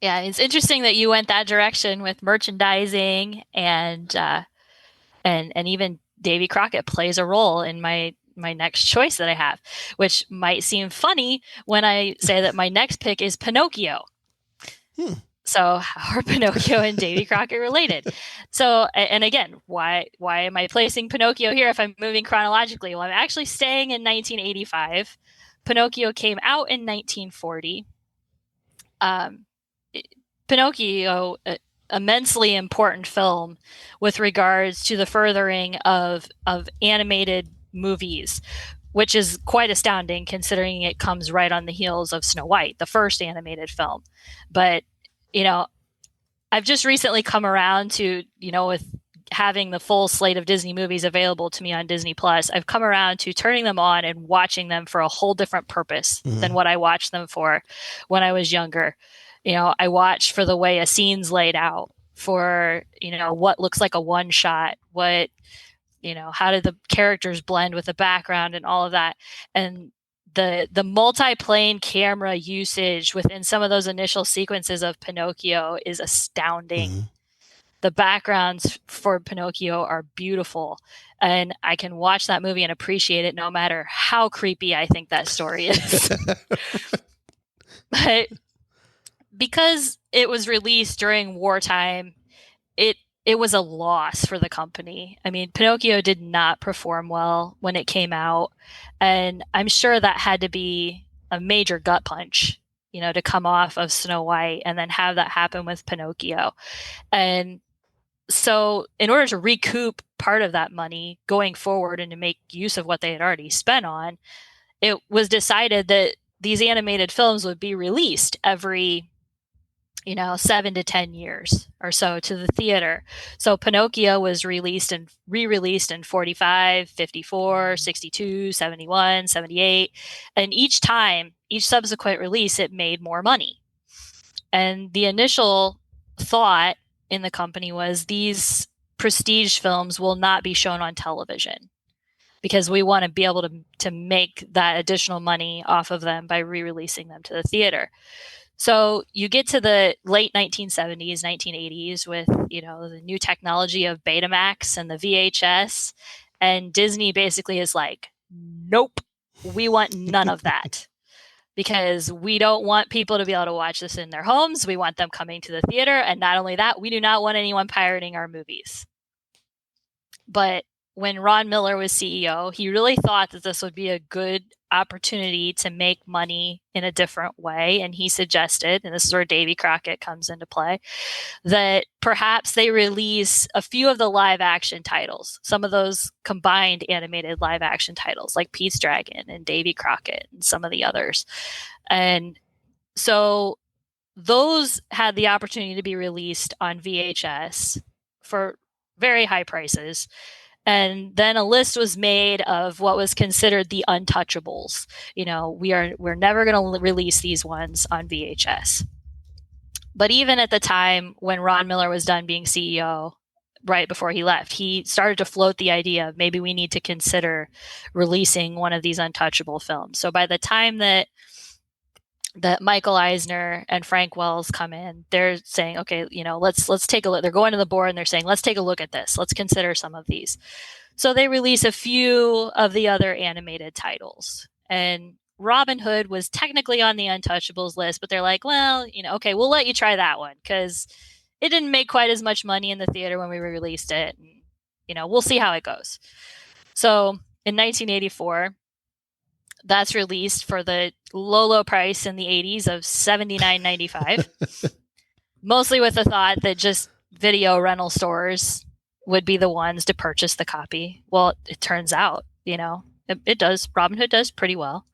Yeah, it's interesting that you went that direction with merchandising and even Davy Crockett plays a role in my next choice that I have, which might seem funny when I say that my next pick is Pinocchio. So how are Pinocchio and Davy Crockett related? So, and again, why am I placing Pinocchio here if I'm moving chronologically? Well, I'm actually staying in 1985. Pinocchio came out in 1940. Pinocchio, immensely important film with regards to the furthering of animated movies, which is quite astounding considering it comes right on the heels of Snow White, the first animated film. But, I've just recently come around to, with having the full slate of Disney movies available to me on Disney Plus, I've come around to turning them on and watching them for a whole different purpose than what I watched them for when I was younger. I watch for the way a scene's laid out, for, what looks like a one shot, what, how did the characters blend with the background and all of that. And the multi-plane camera usage within some of those initial sequences of Pinocchio is astounding. The backgrounds for Pinocchio are beautiful, and I can watch that movie and appreciate it no matter how creepy I think that story is. But because it was released during wartime, it was a loss for the company. I mean, Pinocchio did not perform well when it came out, and I'm sure that had to be a major gut punch, to come off of Snow White and then have that happen with Pinocchio. And so in order to recoup part of that money going forward and to make use of what they had already spent on, it was decided that these animated films would be released every 7 to 10 years or so to the theater. So Pinocchio was released and re-released in 45, 54, 62, 71, 78. And each subsequent release, it made more money. And the initial thought in the company was these prestige films will not be shown on television because we want to be able to make that additional money off of them by re-releasing them to the theater. So you get to the late 1970s, 1980s with, the new technology of Betamax and the VHS. And Disney basically is like, nope, we want none of that. Because we don't want people to be able to watch this in their homes. We want them coming to the theater. And not only that, we do not want anyone pirating our movies. But when Ron Miller was CEO, he really thought that this would be a good opportunity to make money in a different way. And he suggested, and this is where Davy Crockett comes into play, that perhaps they release a few of the live action titles, some of those combined animated live action titles like Pete's Dragon and Davy Crockett and some of the others. And so those had the opportunity to be released on VHS for very high prices. And then a list was made of what was considered the untouchables. We're never going to release these ones on VHS. But even at the time when Ron Miller was done being CEO, right before he left, he started to float the idea of maybe we need to consider releasing one of these untouchable films. So by the time that Michael Eisner and Frank Wells come in, they're saying, okay, let's take a look. They're going to the board and they're saying, let's take a look at this. Let's consider some of these. So they release a few of the other animated titles. And Robin Hood was technically on the untouchables list, but they're like, well, okay, we'll let you try that one because it didn't make quite as much money in the theater when we released it. And, we'll see how it goes. So in 1984, that's released for the low price in the 80s of $79.95, mostly with the thought that just video rental stores would be the ones to purchase the copy. Well, it turns out, it does. Robin Hood does pretty well.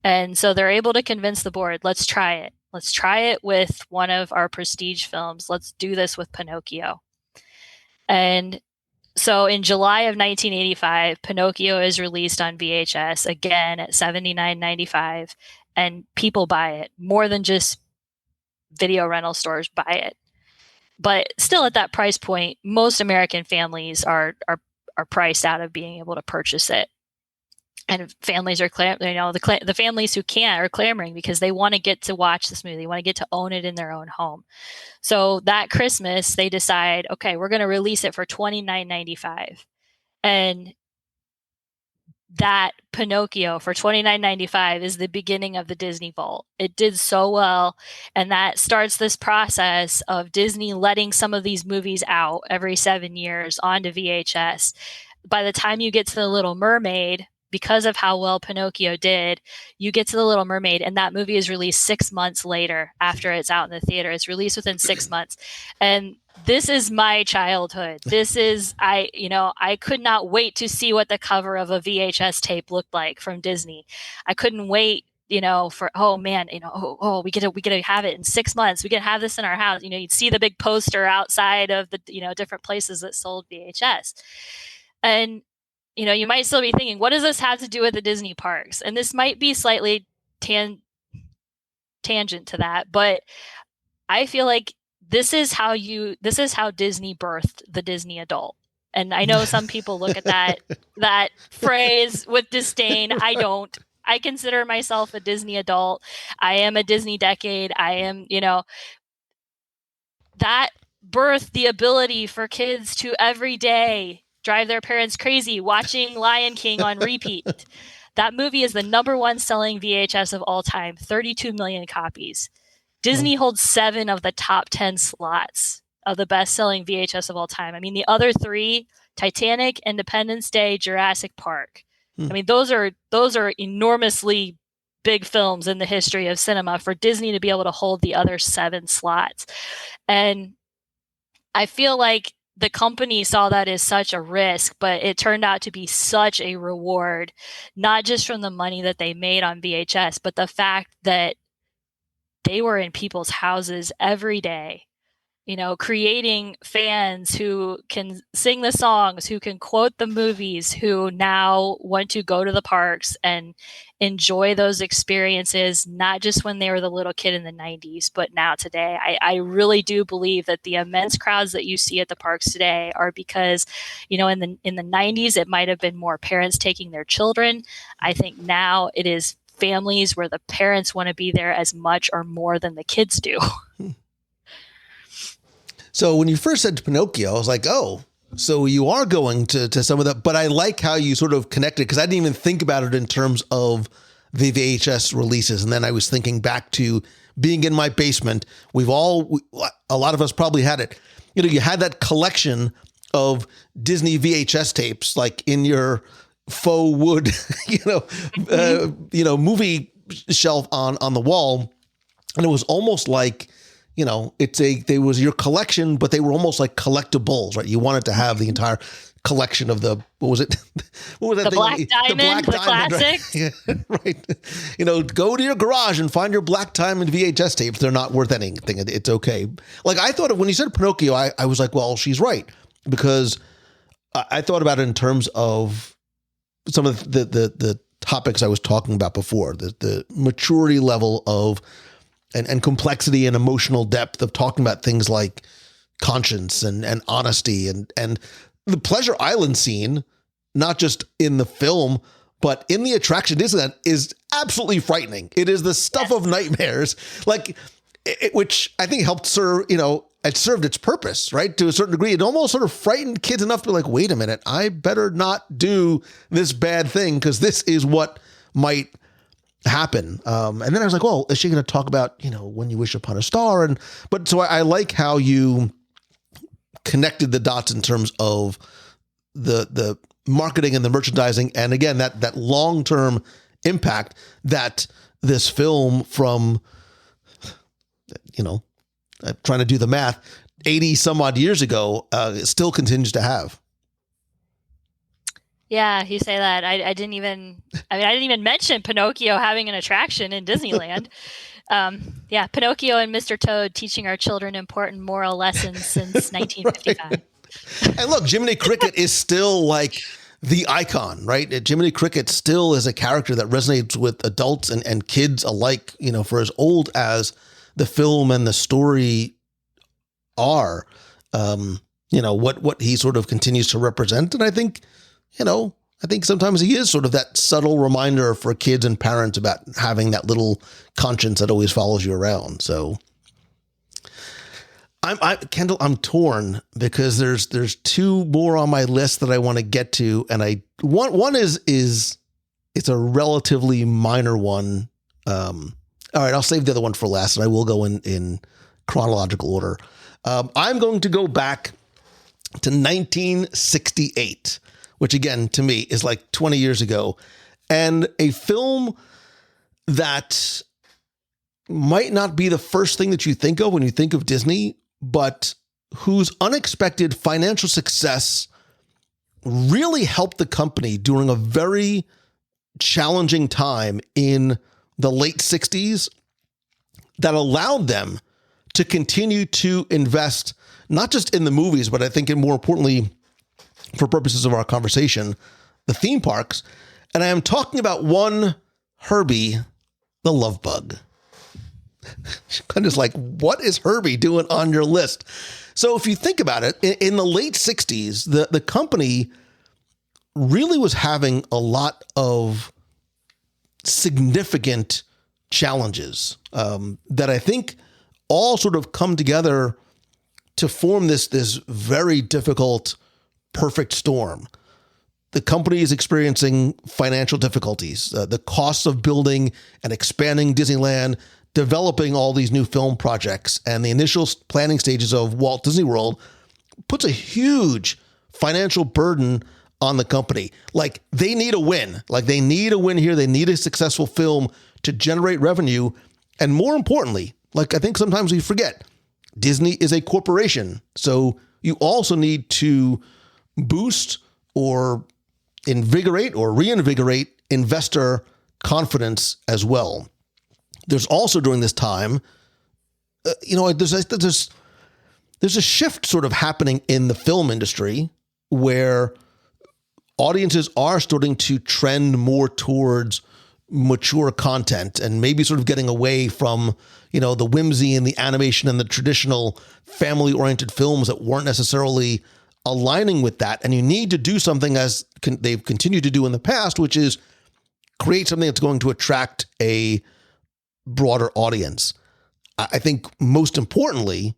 And so they're able to convince the board, let's try it. Let's try it with one of our prestige films. Let's do this with Pinocchio. And so in July of 1985, Pinocchio is released on VHS, again at $79.95, and people buy it. More than just video rental stores buy it. But still at that price point, most American families are priced out of being able to purchase it. And families are the families who can't are clamoring because they want to get to watch this movie. They want to get to own it in their own home. So that Christmas, they decide, okay, we're going to release it for $29.95. And that Pinocchio for $29.95 is the beginning of the Disney Vault. It did so well. And that starts this process of Disney letting some of these movies out every 7 years onto VHS. By the time you get to The Little Mermaid, because of how well Pinocchio did, you get to The Little Mermaid and that movie is released 6 months later after it's out in the theater. It's released within 6 months. And this is my childhood. This is, I could not wait to see what the cover of a VHS tape looked like from Disney. I couldn't wait, for, we get to have it in 6 months. We get to have this in our house. You'd see the big poster outside of the, different places that sold VHS. And you might still be thinking, what does this have to do with the Disney parks? And this might be slightly tangent to that, but I feel like this is how Disney birthed the Disney adult. And I know some people look at that phrase with disdain. I don't. I consider myself a Disney adult. I am a Disney decade. I am, that birthed the ability for kids to every day drive their parents crazy watching Lion King on repeat. That movie is the number one selling VHS of all time, 32 million copies. Disney holds 7 of the top 10 slots of the best-selling VHS of all time. I mean, the other 3, Titanic, Independence Day, Jurassic Park. I mean, those are enormously big films in the history of cinema for Disney to be able to hold the other 7 slots. And I feel like the company saw that as such a risk, but it turned out to be such a reward, not just from the money that they made on VHS, but the fact that they were in people's houses every day, creating fans who can sing the songs, who can quote the movies, who now want to go to the parks and enjoy those experiences, not just when they were the little kid in the 90s, but now today. I really do believe that the immense crowds that you see at the parks today are because, in the 90s, it might have been more parents taking their children. I think now it is families where the parents want to be there as much or more than the kids do. So when you first said Pinocchio, I was like, oh, so you are going to some of that. But I like how you sort of connected, because I didn't even think about it in terms of the VHS releases. And then I was thinking back to being in my basement. A lot of us probably had it. You had that collection of Disney VHS tapes, like in your faux wood, movie shelf on the wall. And it was almost like, they was your collection, but they were almost like collectibles, right? You wanted to have the entire collection of the, what was that the thing? Black Diamond, the classics. Right? Right. Go to your garage and find your Black Diamond VHS tapes. They're not worth anything. It's okay. Like I thought when you said Pinocchio, I was like, well, she's right, because I thought about it in terms of some of the topics I was talking about before, the maturity level of and complexity and emotional depth of talking about things like conscience and honesty and the Pleasure Island scene, not just in the film, but in the attraction Disneyland, is absolutely frightening. It is the stuff of nightmares, like which I think helped serve, it served its purpose, right? To a certain degree, it almost sort of frightened kids enough to be like, wait a minute, I better not do this bad thing because this is what might happen. And then I was like, well, is she going to talk about, When You Wish Upon a Star? But so I like how you connected the dots in terms of the marketing and the merchandising. And again, that long-term impact that this film from, trying to do the math, 80 some odd years ago, still continues to have. Yeah, you say that. I didn't even mention Pinocchio having an attraction in Disneyland. Pinocchio and Mr. Toad teaching our children important moral lessons since 1955. Right. And look, Jiminy Cricket is still like the icon, right? Jiminy Cricket still is a character that resonates with adults and kids alike, for as old as the film and the story are, what he sort of continues to represent. And I think sometimes he is sort of that subtle reminder for kids and parents about having that little conscience that always follows you around. So Kendall, I'm torn because there's two more on my list that I want to get to. And one is it's a relatively minor one. All right, I'll save the other one for last, and I will go in chronological order. I'm going to go back to 1968, which again, to me, is like 20 years ago, and a film that might not be the first thing that you think of when you think of Disney, but whose unexpected financial success really helped the company during a very challenging time in the late 60s that allowed them to continue to invest, not just in the movies, but I think more importantly, for purposes of our conversation, the theme parks. And I am talking about one Herbie, the Love Bug. Kind of like, what is Herbie doing on your list? So if you think about it, in the late 60s, the company really was having a lot of significant challenges that I think all sort of come together to form this very difficult, perfect storm. The company is experiencing financial difficulties, the costs of building and expanding Disneyland, developing all these new film projects, and the initial planning stages of Walt Disney World puts a huge financial burden on the company. Like, they need a win. Like, they need a win here. They need a successful film to generate revenue. And more importantly, like I think sometimes we forget, Disney is a corporation. So you also need to boost or invigorate or reinvigorate investor confidence as well. There's also during this time, there's a shift sort of happening in the film industry where audiences are starting to trend more towards mature content and maybe sort of getting away from, the whimsy and the animation and the traditional family-oriented films that weren't necessarily aligning with that. And you need to do something as they've continued to do in the past, which is create something that's going to attract a broader audience. I think most importantly,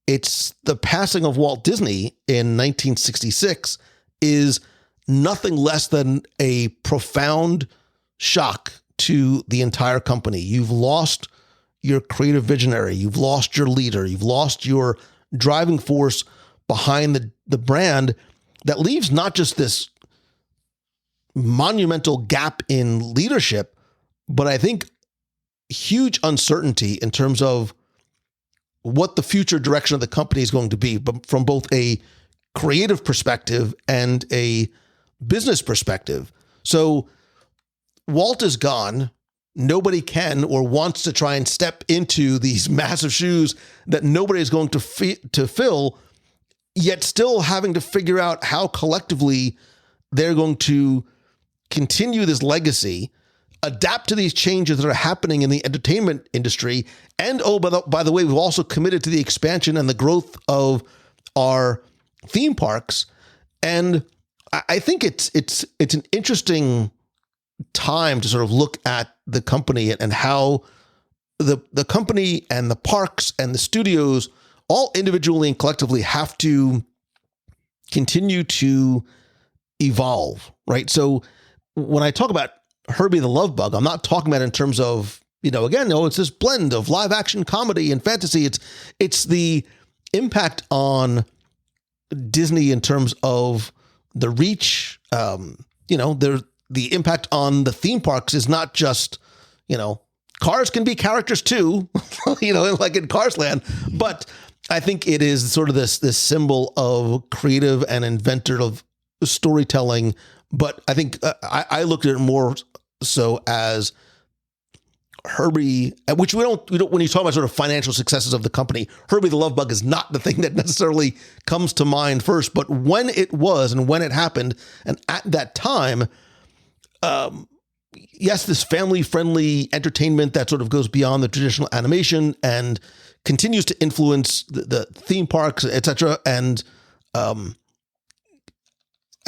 it's the passing of Walt Disney in 1966 is nothing less than a profound shock to the entire company. You've lost your creative visionary. You've lost your leader. You've lost your driving force behind the brand that leaves not just this monumental gap in leadership, but I think huge uncertainty in terms of what the future direction of the company is going to be, but from both a creative perspective and a business perspective. So Walt is gone. Nobody can or wants to try and step into these massive shoes that nobody is going to fill. yet still having to figure out how collectively they're going to continue this legacy, adapt to these changes that are happening in the entertainment industry. And, by the way, we've also committed to the expansion and the growth of our theme parks. And I think it's an interesting time to sort of look at the company and how the company and the parks and the studios all individually and collectively have to continue to evolve, right? So when I talk about Herbie the Love Bug, I'm not talking about it in terms of, it's this blend of live action comedy and fantasy. It's the impact on Disney in terms of the reach. The impact on the theme parks is not just, cars can be characters too, like in Cars Land. But I think it is sort of this symbol of creative and inventor of storytelling. But I think I looked at it more so as Herbie, which we don't, when you talk about sort of financial successes of the company, Herbie the Love Bug is not the thing that necessarily comes to mind first. But when it was and when it happened, and at that time, yes, this family-friendly entertainment that sort of goes beyond the traditional animation and continues to influence the theme parks, etc. And I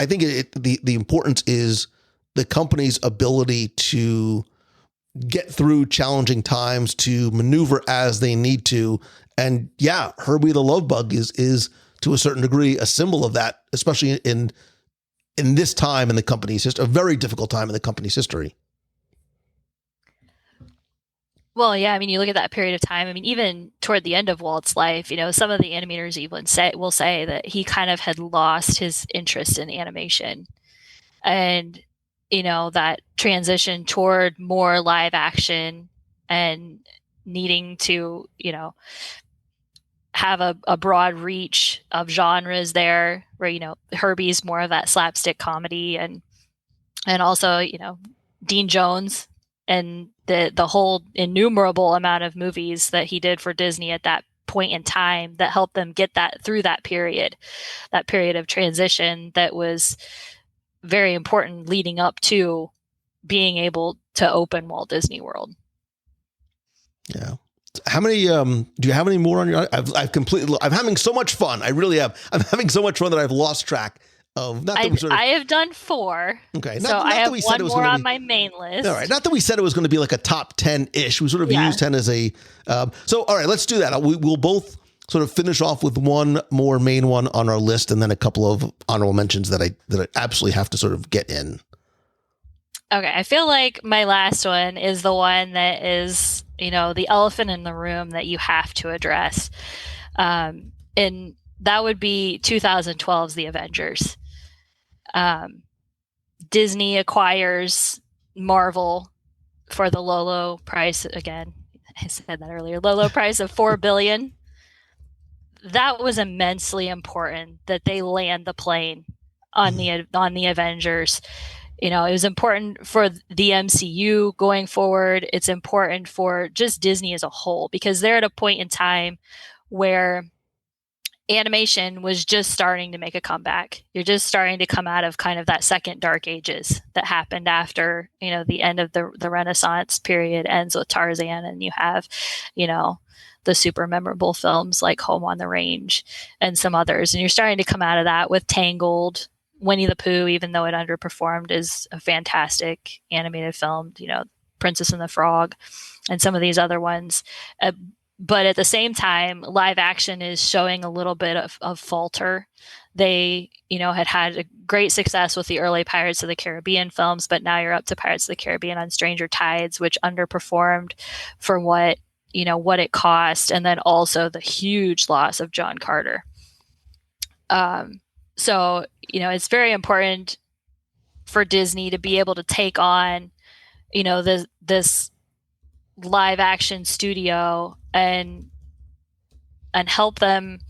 think the importance is the company's ability to get through challenging times, to maneuver as they need to. And yeah, Herbie the Love Bug is to a certain degree a symbol of that, especially in this time in the company's history, a very difficult time in the company's history. Well, yeah, I mean, you look at that period of time. I mean, even toward the end of Walt's life, some of the animators even will say that he kind of had lost his interest in animation, and that transition toward more live action and needing to have a broad reach of genres there, where Herbie's more of that slapstick comedy, and also Dean Jones and the whole innumerable amount of movies that he did for Disney at that point in time that helped them get that through that period of transition that was very important leading up to being able to open Walt Disney World. Yeah. How many, do you have any more on your, I'm having so much fun. I really have. I'm having so much fun that I've lost track of, I have done 4. Okay. So I have one more on my main list. All right. Not that we said it was going to be like a top 10-ish. We sort of used 10 as a, so, all right, let's do that. We'll both sort of finish off with one more main one on our list, and then a couple of honorable mentions that I absolutely have to sort of get in. Okay. I feel like my last one is the one that is, the elephant in the room that you have to address. And that would be 2012's The Avengers. Disney acquires Marvel for the low price, again, I said that earlier, low price of $4 billion. That was immensely important that they land the plane on the Avengers. It was important for the MCU going forward. It's important for just Disney as a whole, because they're at a point in time where animation was just starting to make a comeback. You're just starting to come out of kind of that second dark ages that happened after, the end of the Renaissance period ends with Tarzan, and you have, the super memorable films like Home on the Range and some others. And you're starting to come out of that with Tangled. Winnie the Pooh, even though it underperformed, is a fantastic animated film, Princess and the Frog and some of these other ones. But at the same time, live action is showing a little bit of falter. They, had a great success with the early Pirates of the Caribbean films, but now you're up to Pirates of the Caribbean on Stranger Tides, which underperformed for what it cost. And then also the huge loss of John Carter. So, it's very important for Disney to be able to take on, this live action studio and help them,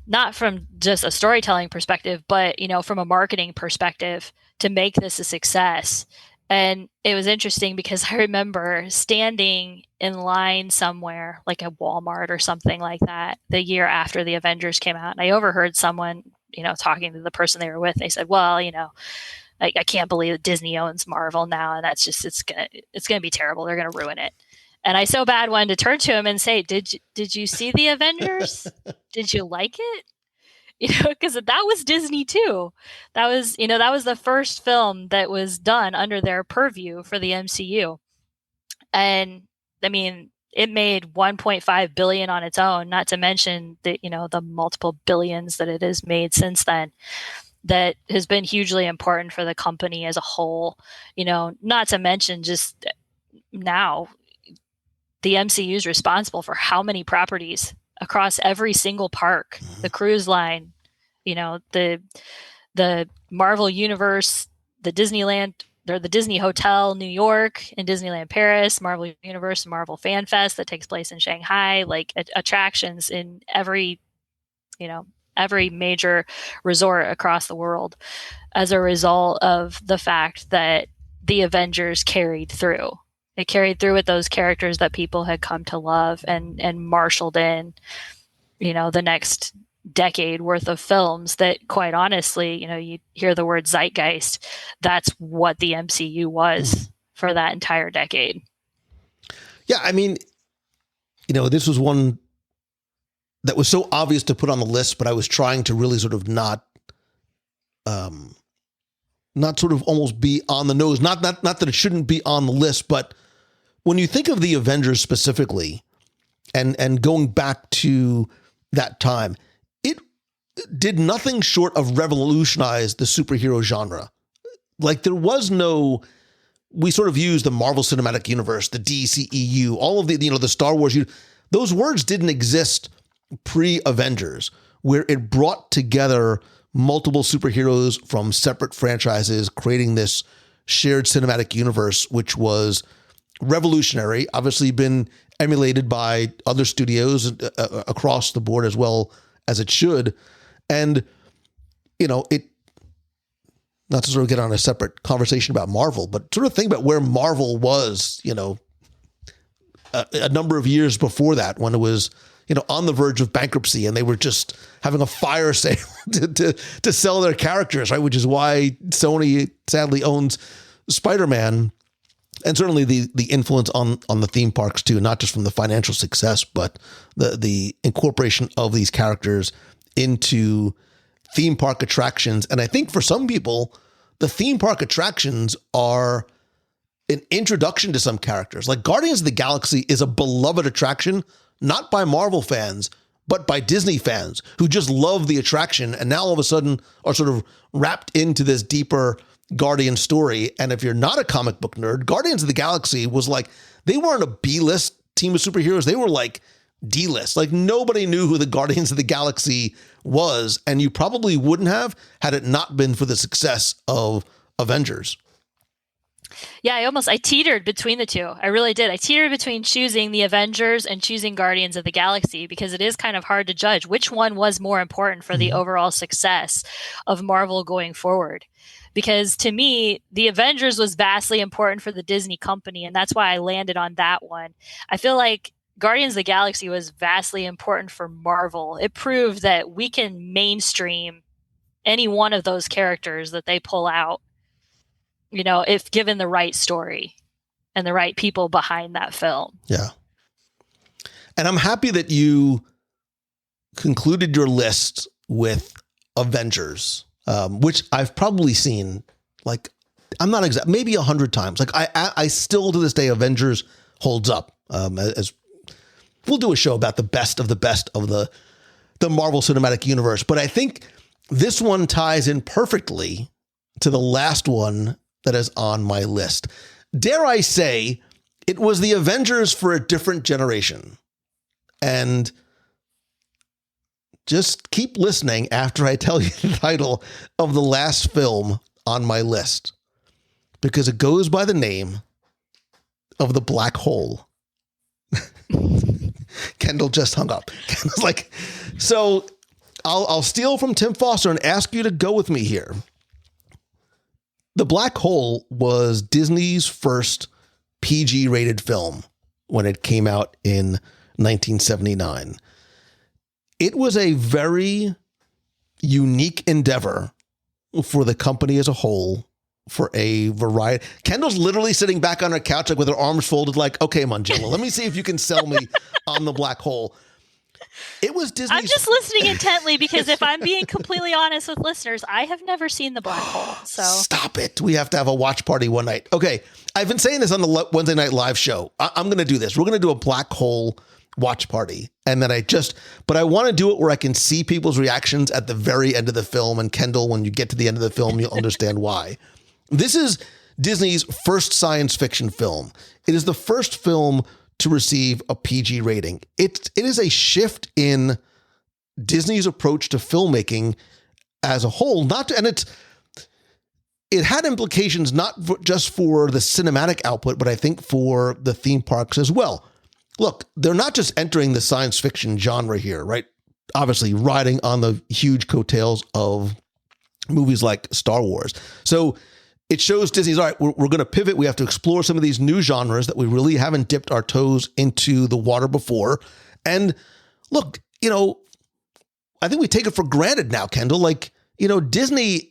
not from just a storytelling perspective, but, from a marketing perspective, to make this a success And it was interesting because I remember standing in line somewhere, like at Walmart or something like that, the year after the Avengers came out. And I overheard someone, talking to the person they were with. They said, well, I can't believe that Disney owns Marvel now. And that's just, it's going to be terrible. They're going to ruin it. And I so bad wanted to turn to him and say, did you see the Avengers? Did you like it? Because that was Disney too. That was the first film that was done under their purview for the MCU. And I mean, it made 1.5 billion on its own, not to mention the multiple billions that it has made since then. That has been hugely important for the company as a whole, not to mention just now the MCU is responsible for how many properties across every single park, the cruise line, the Marvel Universe, the Disneyland, or the Disney Hotel, New York, and Disneyland Paris, Marvel Universe, and Marvel Fan Fest that takes place in Shanghai, like attractions in every major resort across the world as a result of the fact that the Avengers carried through. It carried through with those characters that people had come to love and marshaled in, the next decade worth of films that, quite honestly, you hear the word zeitgeist. That's what the MCU was for that entire decade. Yeah. I mean, this was one that was so obvious to put on the list, but I was trying to really sort of not sort of almost be on the nose. Not that it shouldn't be on the list, but when you think of the Avengers specifically and going back to that time, it did nothing short of revolutionize the superhero genre. Like there was no, we sort of used the Marvel Cinematic Universe, the DCEU, all of the Star Wars, those words didn't exist pre-Avengers, where it brought together multiple superheroes from separate franchises, creating this shared cinematic universe, which was revolutionary, obviously been emulated by other studios across the board as well as it should. And, it, not to sort of get on a separate conversation about Marvel, but sort of think about where Marvel was, a number of years before that, when it was, on the verge of bankruptcy and they were just having a fire sale to sell their characters, right? Which is why Sony sadly owns Spider-Man. And certainly the influence on the theme parks too, not just from the financial success, but the incorporation of these characters into theme park attractions. And I think for some people, the theme park attractions are an introduction to some characters. Like Guardians of the Galaxy is a beloved attraction, not by Marvel fans, but by Disney fans who just love the attraction and now all of a sudden are sort of wrapped into this deeper Guardian story. And if you're not a comic book nerd, Guardians of the Galaxy was like, they weren't a B-list team of superheroes. They were like D-list. Like nobody knew who the Guardians of the Galaxy was. And you probably wouldn't have had it not been for the success of Avengers. Yeah, I teetered between the two. I really did. I teetered between choosing the Avengers and choosing Guardians of the Galaxy because it is kind of hard to judge which one was more important for the overall success of Marvel going forward. Because to me, the Avengers was vastly important for the Disney company, and that's why I landed on that one. I feel like Guardians of the Galaxy was vastly important for Marvel. It proved that we can mainstream any one of those characters that they pull out, if given the right story and the right people behind that film. Yeah. And I'm happy that you concluded your list with Avengers. Which I've probably seen, like, I'm not exact, maybe 100 times. Like I still to this day, Avengers holds up. As we'll do a show about the best of the Marvel Cinematic Universe, but I think this one ties in perfectly to the last one that is on my list. Dare I say, it was the Avengers for a different generation, and just keep listening after I tell you the title of the last film on my list, because it goes by the name of The Black Hole. Kendall just hung up. Kendall's like, so I'll steal from Tim Foster and ask you to go with me here. The Black Hole was Disney's first PG-rated film when it came out in 1979. It was a very unique endeavor for the company as a whole, for a variety. Kendall's literally sitting back on her couch, like with her arms folded, like, okay, Mangello, let me see if you can sell me on The Black Hole. It was Disney's... I'm just listening intently because if I'm being completely honest with listeners, I have never seen The Black Hole. So Stop it. We have to have a watch party one night. Okay. I've been saying this on the Wednesday Night Live show. I'm going to do this. We're going to do a Black Hole watch party. And then but I want to do it where I can see people's reactions at the very end of the film. And Kendall, when you get to the end of the film, you'll understand why. This is Disney's first science fiction film. It is the first film to receive a PG rating. It is a shift in Disney's approach to filmmaking as a whole. It had implications not just for the cinematic output, but I think for the theme parks as well. Look, they're not just entering the science fiction genre here, right? Obviously riding on the huge coattails of movies like Star Wars. So it shows Disney's, all right, we're going to pivot. We have to explore some of these new genres that we really haven't dipped our toes into the water before. And look, I think we take it for granted now, Kendall. Like, Disney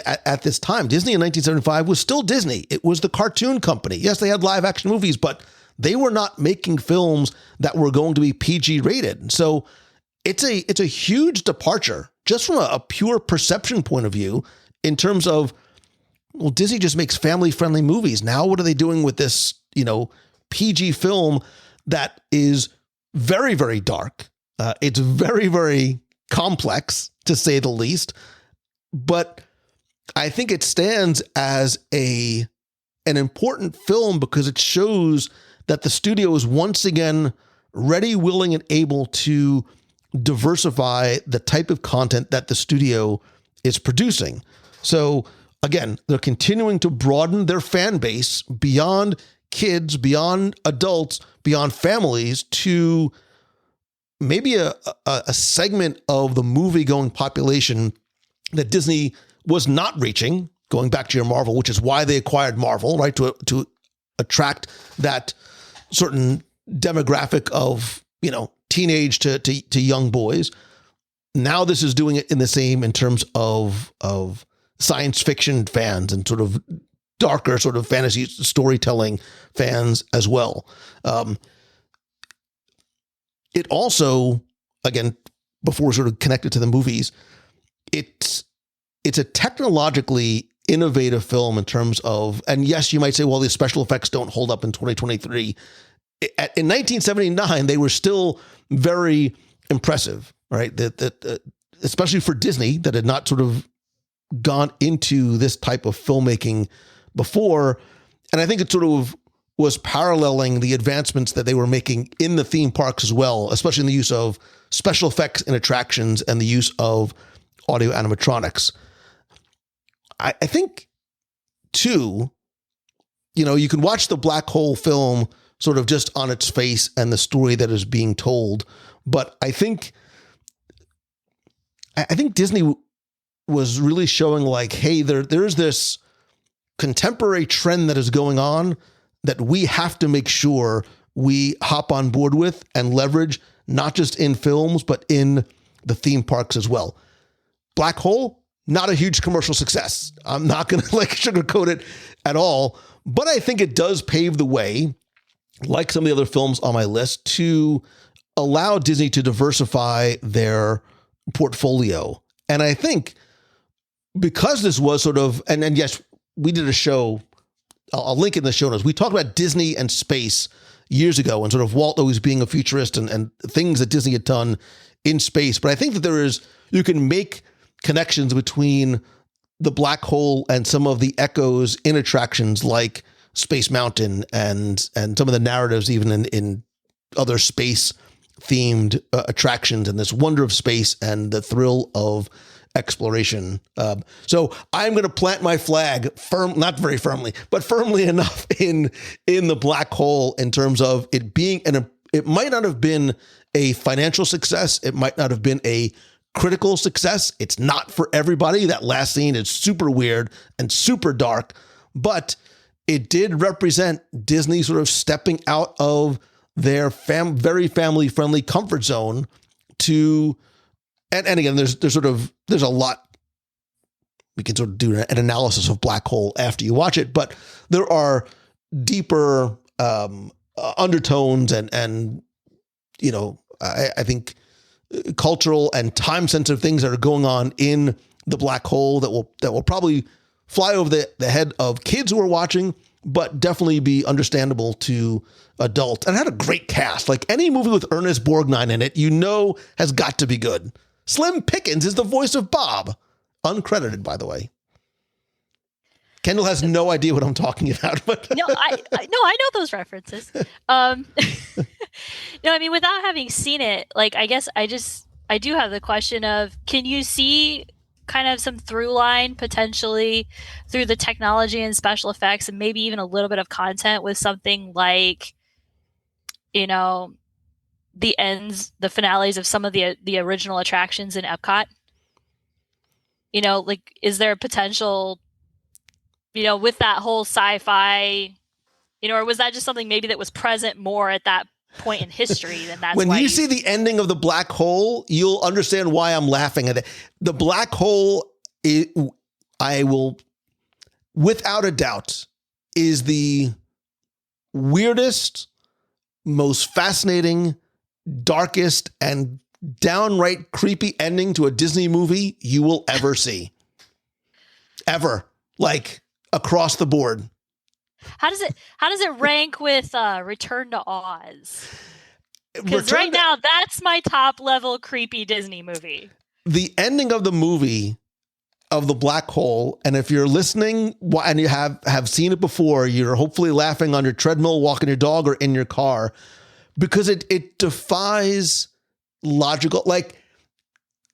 at this time, Disney in 1975 was still Disney. It was the cartoon company. Yes, they had live action movies, but they were not making films that were going to be PG rated. So it's a huge departure just from a pure perception point of view in terms of, well, Disney just makes family-friendly movies. Now what are they doing with this, PG film that is very, very dark? It's very, very complex, to say the least. But I think it stands as an important film because it shows that the studio is once again ready, willing, and able to diversify the type of content that the studio is producing. So again, they're continuing to broaden their fan base beyond kids, beyond adults, beyond families to maybe a segment of the movie-going population that Disney was not reaching, going back to your Marvel, which is why they acquired Marvel, right? To attract that certain demographic of, teenage to young boys. Now this is doing it in the same in terms of science fiction fans and sort of darker sort of fantasy storytelling fans as well. It also, again, before sort of connected to the movies, it's a technologically innovative film in terms of, and yes, you might say, well, the special effects don't hold up in 2023. In 1979, they were still very impressive, right? That especially for Disney, that had not sort of gone into this type of filmmaking before. And I think it sort of was paralleling the advancements that they were making in the theme parks as well, especially in the use of special effects in attractions and the use of audio animatronics. I think, too, you can watch the Black Hole film sort of just on its face and the story that is being told. But I think Disney was really showing like, hey, there's this contemporary trend that is going on that we have to make sure we hop on board with and leverage, not just in films, but in the theme parks as well. Black Hole, not a huge commercial success. I'm not going to sugarcoat it at all, but I think it does pave the way, like some of the other films on my list, to allow Disney to diversify their portfolio. And I think because this was sort of, and yes, we did a show, I'll link in the show notes. We talked about Disney and space years ago and sort of Walt always being a futurist and things that Disney had done in space. But I think that you can make connections between the Black Hole and some of the echoes in attractions like Space Mountain and some of the narratives even in other space themed attractions and this wonder of space and the thrill of exploration. So I'm going to plant my flag not very firmly, but firmly enough in the Black Hole in terms of it being it might not have been a financial success. It might not have been a critical success. It's not for everybody. That last scene is super weird and super dark, but it did represent Disney sort of stepping out of their very family-friendly comfort zone to, and again, there's a lot. We can sort of do an analysis of Black Hole after you watch it, but there are deeper undertones and I think cultural and time-sensitive things that are going on in the Black Hole that will probably fly over the head of kids who are watching, but definitely be understandable to adults. And it had a great cast. Like any movie with Ernest Borgnine in it, has got to be good. Slim Pickens is the voice of Bob, uncredited, by the way. Kendall has no idea what I'm talking about, but No, I know those references. No, I mean, without having seen it, like, I guess I do have the question of, can you see kind of some through line potentially through the technology and special effects and maybe even a little bit of content with something like, the finales of some of the original attractions in Epcot? Like, is there a potential, with that whole sci-fi, or was that just something maybe that was present more at that point in history than that's when why you see the ending of the Black Hole, you'll understand why I'm laughing at it. The Black Hole, I will, without a doubt, is the weirdest, most fascinating, darkest, and downright creepy ending to a Disney movie you will ever see. Ever. Like, across the board. How does it rank with Return to Oz? Because right now that's my top level creepy Disney movie. The ending of the movie of the Black Hole, and if you're listening and you have seen it before, you're hopefully laughing on your treadmill, walking your dog, or in your car, because it defies logical. Like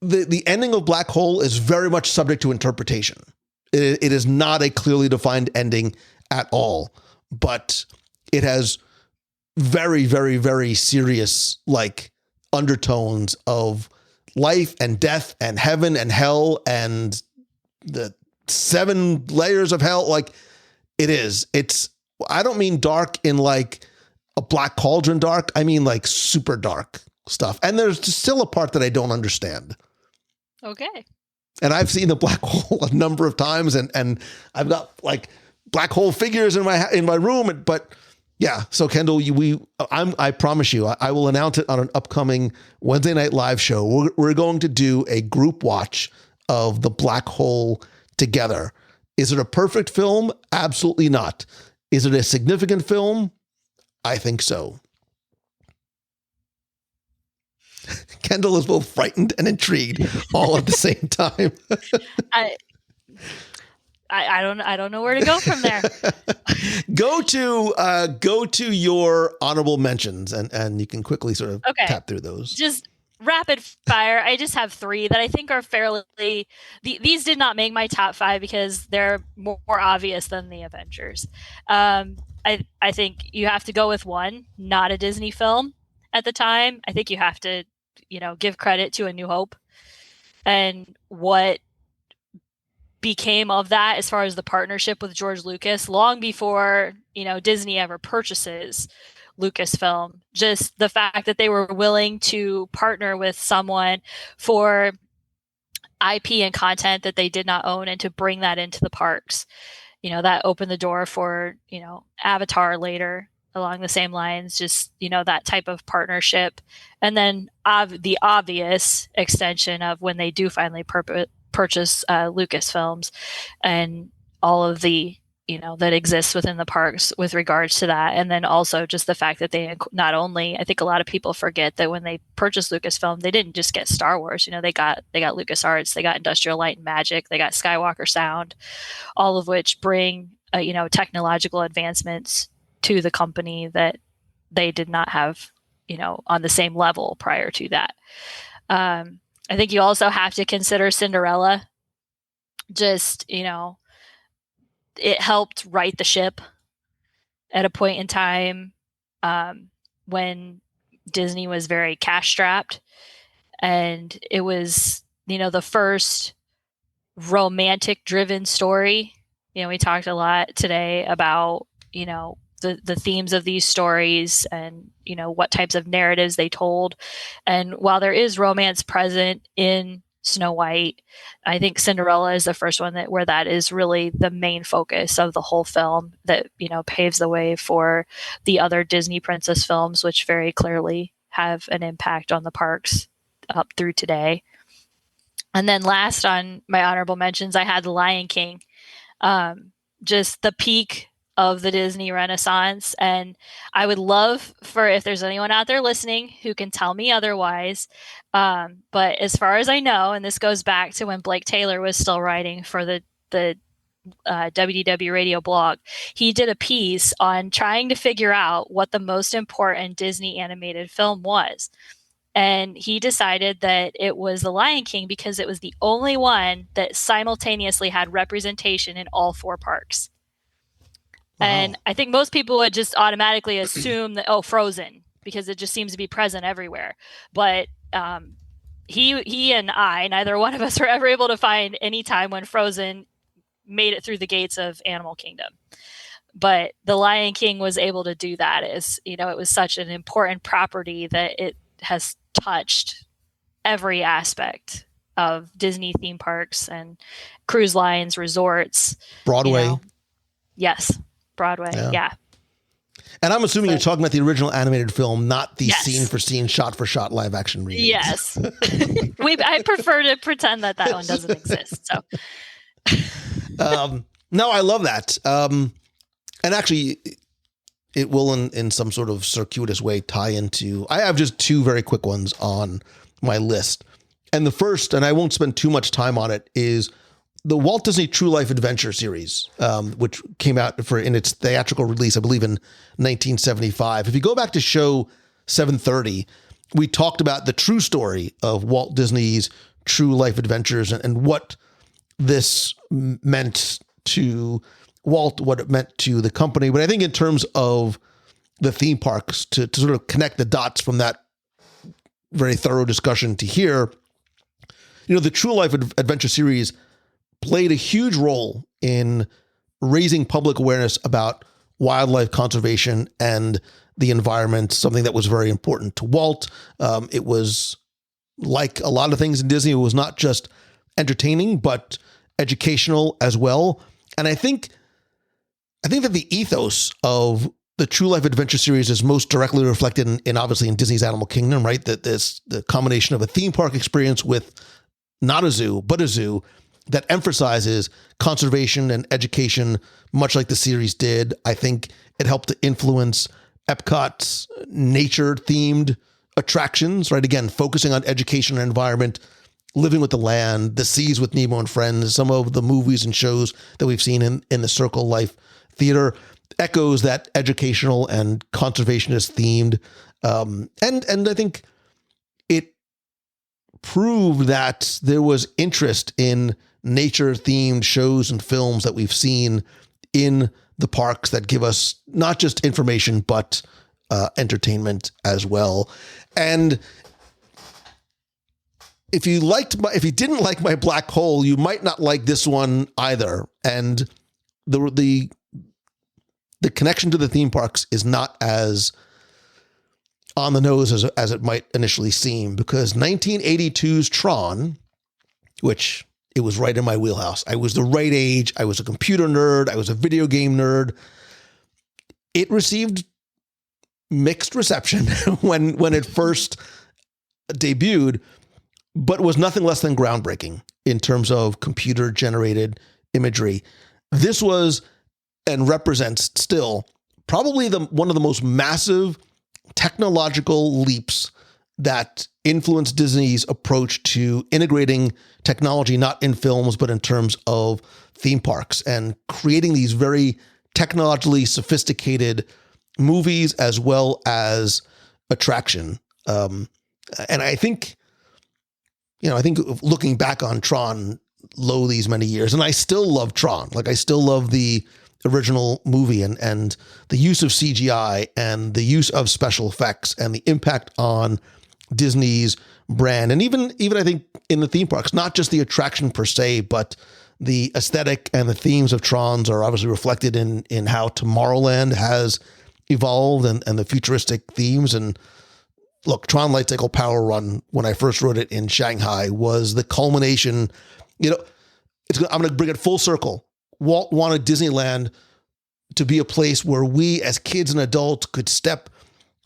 the ending of Black Hole is very much subject to interpretation. It is not a clearly defined ending at all, but it has very, very, very serious like undertones of life and death and heaven and hell and the 7 layers of hell. Like it's, I don't mean dark in like a Black Cauldron dark. I mean like super dark stuff. And there's still a part that I don't understand. Okay. And I've seen the Black Hole a number of times, and I've got like Black Hole figures in my room. But yeah, so Kendall, I promise you, I will announce it on an upcoming Wednesday night live show. We're going to do a group watch of the Black Hole together. Is it a perfect film? Absolutely not. Is it a significant film? I think so. Kendall is both frightened and intrigued all at the same time. I don't know where to go from there. Go to your honorable mentions and you can quickly sort of tap through those. Just rapid fire. I just have 3 that I think are fairly. These did not make my top 5 because they're more obvious than the Avengers. I think you have to go with one, not a Disney film at the time. I think you have to, give credit to A New Hope and what became of that as far as the partnership with George Lucas long before, Disney ever purchases Lucasfilm. Just the fact that they were willing to partner with someone for IP and content that they did not own and to bring that into the parks. That opened the door for, Avatar later along the same lines, just, that type of partnership. And then the obvious extension of when they do finally purchase Lucasfilms and all of the, that exists within the parks with regards to that. And then also just the fact that they not only, I think a lot of people forget that when they purchased Lucasfilm, they didn't just get Star Wars, they got LucasArts, they got Industrial Light and Magic, they got Skywalker Sound, all of which bring, technological advancements to the company that they did not have, on the same level prior to that. I think you also have to consider Cinderella. Just, it helped right the ship at a point in time when Disney was very cash strapped, and it was the first romantic driven story. We talked a lot today about, the themes of these stories and, what types of narratives they told. And while there is romance present in Snow White, I think Cinderella is the first one where that is really the main focus of the whole film, that, paves the way for the other Disney princess films, which very clearly have an impact on the parks up through today. And then last on my honorable mentions, I had The Lion King, just the peak of the Disney Renaissance. And I would love for, if there's anyone out there listening who can tell me otherwise. But as far as I know, and this goes back to when Blake Taylor was still writing for the WDW Radio blog, he did a piece on trying to figure out what the most important Disney animated film was. And he decided that it was The Lion King because it was the only one that simultaneously had representation in all 4 parks. Wow. And I think most people would just automatically assume that, Frozen, because it just seems to be present everywhere. But he and I, neither one of us were ever able to find any time when Frozen made it through the gates of Animal Kingdom. But The Lion King was able to do that. It was such an important property that it has touched every aspect of Disney theme parks and cruise lines, resorts. Broadway. Yes. Broadway. Yeah. And I'm assuming you're talking about the original animated film, not the yes. scene for scene, shot for shot live action remake. Yes. I prefer to pretend that one doesn't exist. So. No, I love that. And actually, it will in some sort of circuitous way tie into, I have just 2 very quick ones on my list. And the first, and I won't spend too much time on it, is the Walt Disney True Life Adventure series, which came out in its theatrical release, I believe in 1975. If you go back to show 730, we talked about the true story of Walt Disney's True Life Adventures and what this meant to Walt, what it meant to the company. But I think in terms of the theme parks, to sort of connect the dots from that very thorough discussion to here, the True Life Adventure series played a huge role in raising public awareness about wildlife conservation and the environment, something that was very important to Walt. It was, like a lot of things in Disney, it was not just entertaining, but educational as well. And I think that the ethos of the True Life Adventure series is most directly reflected in obviously in Disney's Animal Kingdom, right? That the combination of a theme park experience with not a zoo, but a zoo that emphasizes conservation and education, much like the series did. I think it helped to influence Epcot's nature-themed attractions, right? Again, focusing on education and environment, living with the land, The Seas with Nemo and Friends, some of the movies and shows that we've seen in the Circle Life Theater echoes that educational and conservationist themed. And I think it proved that there was interest in nature-themed shows and films that we've seen in the parks that give us not just information, but entertainment as well. And if you didn't like my black hole, you might not like this one either. And the connection to the theme parks is not as on the nose as it might initially seem, because 1982's Tron, which it was right in my wheelhouse. I was the right age. I was a computer nerd. I was a video game nerd. It received mixed reception when it first debuted, but was nothing less than groundbreaking in terms of computer-generated imagery. This was and represents still probably one of the most massive technological leaps that influenced Disney's approach to integrating technology, not in films, but in terms of theme parks, and creating these very technologically sophisticated movies as well as attraction. And I think looking back on Tron, these many years, and I still love Tron. Like, I still love the original movie and the use of CGI and the use of special effects and the impact on Disney's brand. And even I think in the theme parks, not just the attraction per se, but the aesthetic and the themes of Tron's are obviously reflected in how Tomorrowland has evolved and the futuristic themes. And look, Tron Light Cycle Power Run, when I first wrote it in Shanghai, was the culmination. I'm going to bring it full circle. Walt wanted Disneyland to be a place where we as kids and adults could step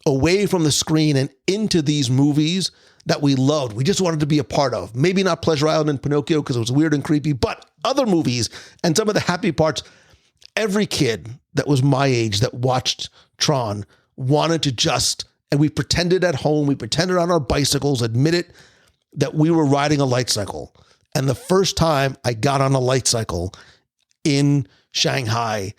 away from the screen and into these movies that we loved. We just wanted to be a part of. Maybe not Pleasure Island and Pinocchio because it was weird and creepy, but other movies and some of the happy parts. Every kid that was my age that watched Tron wanted to just, and we pretended at home, we pretended on our bicycles, admitted that we were riding a light cycle. And the first time I got on a light cycle in Shanghai,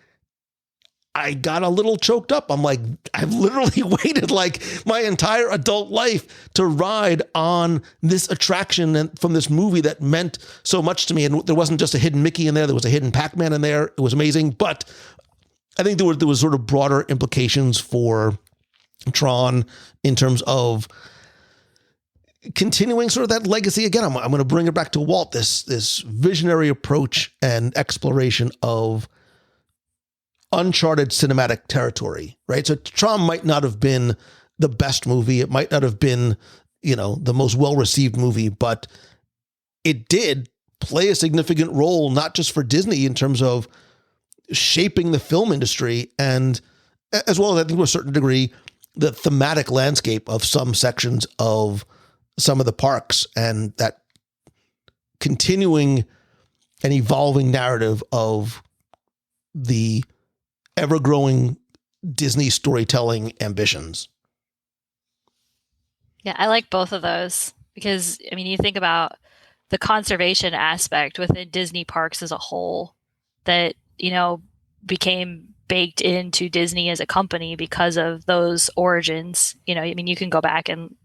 I got a little choked up. I'm like, I've literally waited like my entire adult life to ride on this attraction and from this movie that meant so much to me. And there wasn't just a hidden Mickey in there. There was a hidden Pac-Man in there. It was amazing. But I think there was sort of broader implications for Tron in terms of continuing sort of that legacy. Again, I'm going to bring it back to Walt, this visionary approach and exploration of uncharted cinematic territory, right? So Tron might not have been the best movie. It might not have been, the most well-received movie, but it did play a significant role, not just for Disney in terms of shaping the film industry and as well as I think to a certain degree, the thematic landscape of some sections of some of the parks and that continuing and evolving narrative of the ever-growing Disney storytelling ambitions. Yeah, I like both of those because, you think about the conservation aspect within Disney parks as a whole that, became baked into Disney as a company because of those origins. You can go back and,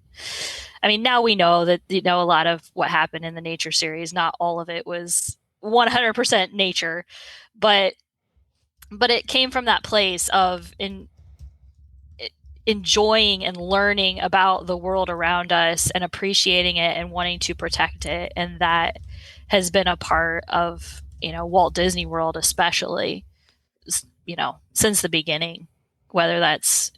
now we know that, a lot of what happened in the nature series, not all of it was 100% nature, but it came from that place of enjoying and learning about the world around us and appreciating it and wanting to protect it. And that has been a part of, Walt Disney World, especially, since the beginning, whether that's,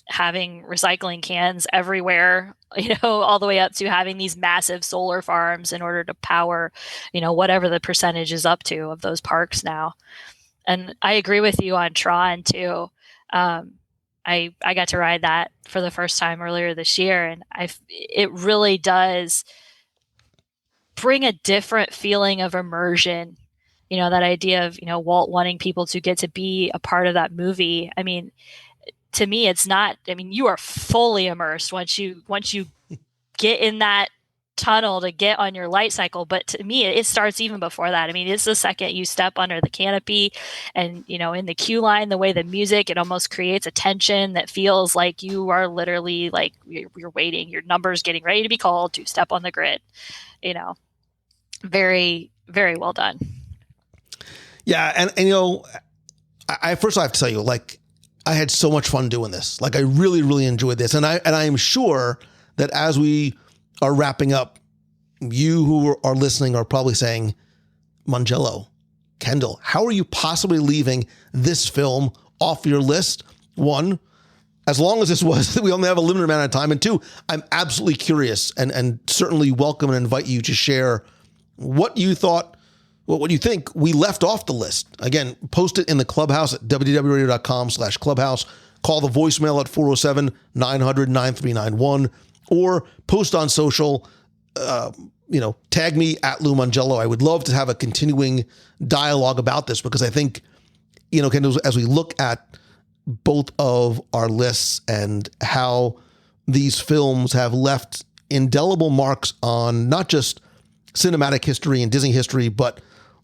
having recycling cans everywhere, all the way up to having these massive solar farms in order to power, whatever the percentage is up to of those parks now. And I agree with you on Tron too. I got to ride that for the first time earlier this year, and it really does bring a different feeling of immersion. That idea of Walt wanting people to get to be a part of that movie. To me, it's not. You are fully immersed once you get in that tunnel to get on your light cycle. But to me, it starts even before that. It's the second you step under the canopy and, in the queue line, the way the music, it almost creates a tension that feels like you are literally like you're waiting, your number's getting ready to be called to step on the grid, very, very well done. Yeah. And I first I have to tell you, I had so much fun doing this. I really, really enjoyed this. And I am sure that as we are wrapping up, you who are listening are probably saying, Mangello, Kendall, how are you possibly leaving this film off your list? One, as long as this was, we only have a limited amount of time. And two, I'm absolutely curious and certainly welcome and invite you to share what you thought, what you think we left off the list. Again, post it in the clubhouse at wdwradio.com/clubhouse. Call the voicemail at 407-900-9391 or post on social, tag me at Lou Mangello. I would love to have a continuing dialogue about this because I think, Kendall, as we look at both of our lists and how these films have left indelible marks on not just cinematic history and Disney history, but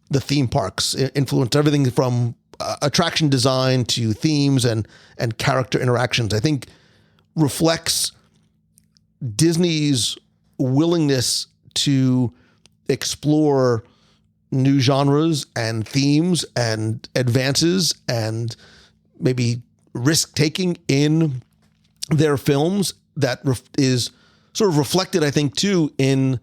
the theme parks influenced everything from attraction design to themes and character interactions, I think reflects Disney's willingness to explore new genres and themes and advances and maybe risk taking in their films that is sort of reflected, I think, too, in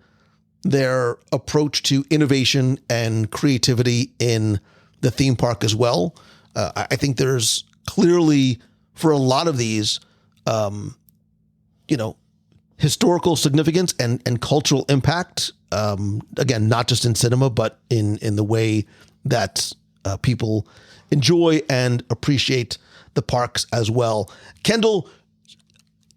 their approach to innovation and creativity in the theme park as well. I think there's clearly, for a lot of these, historical significance and cultural impact. Again, not just in cinema, but in the way that people enjoy and appreciate the parks as well. Kendall,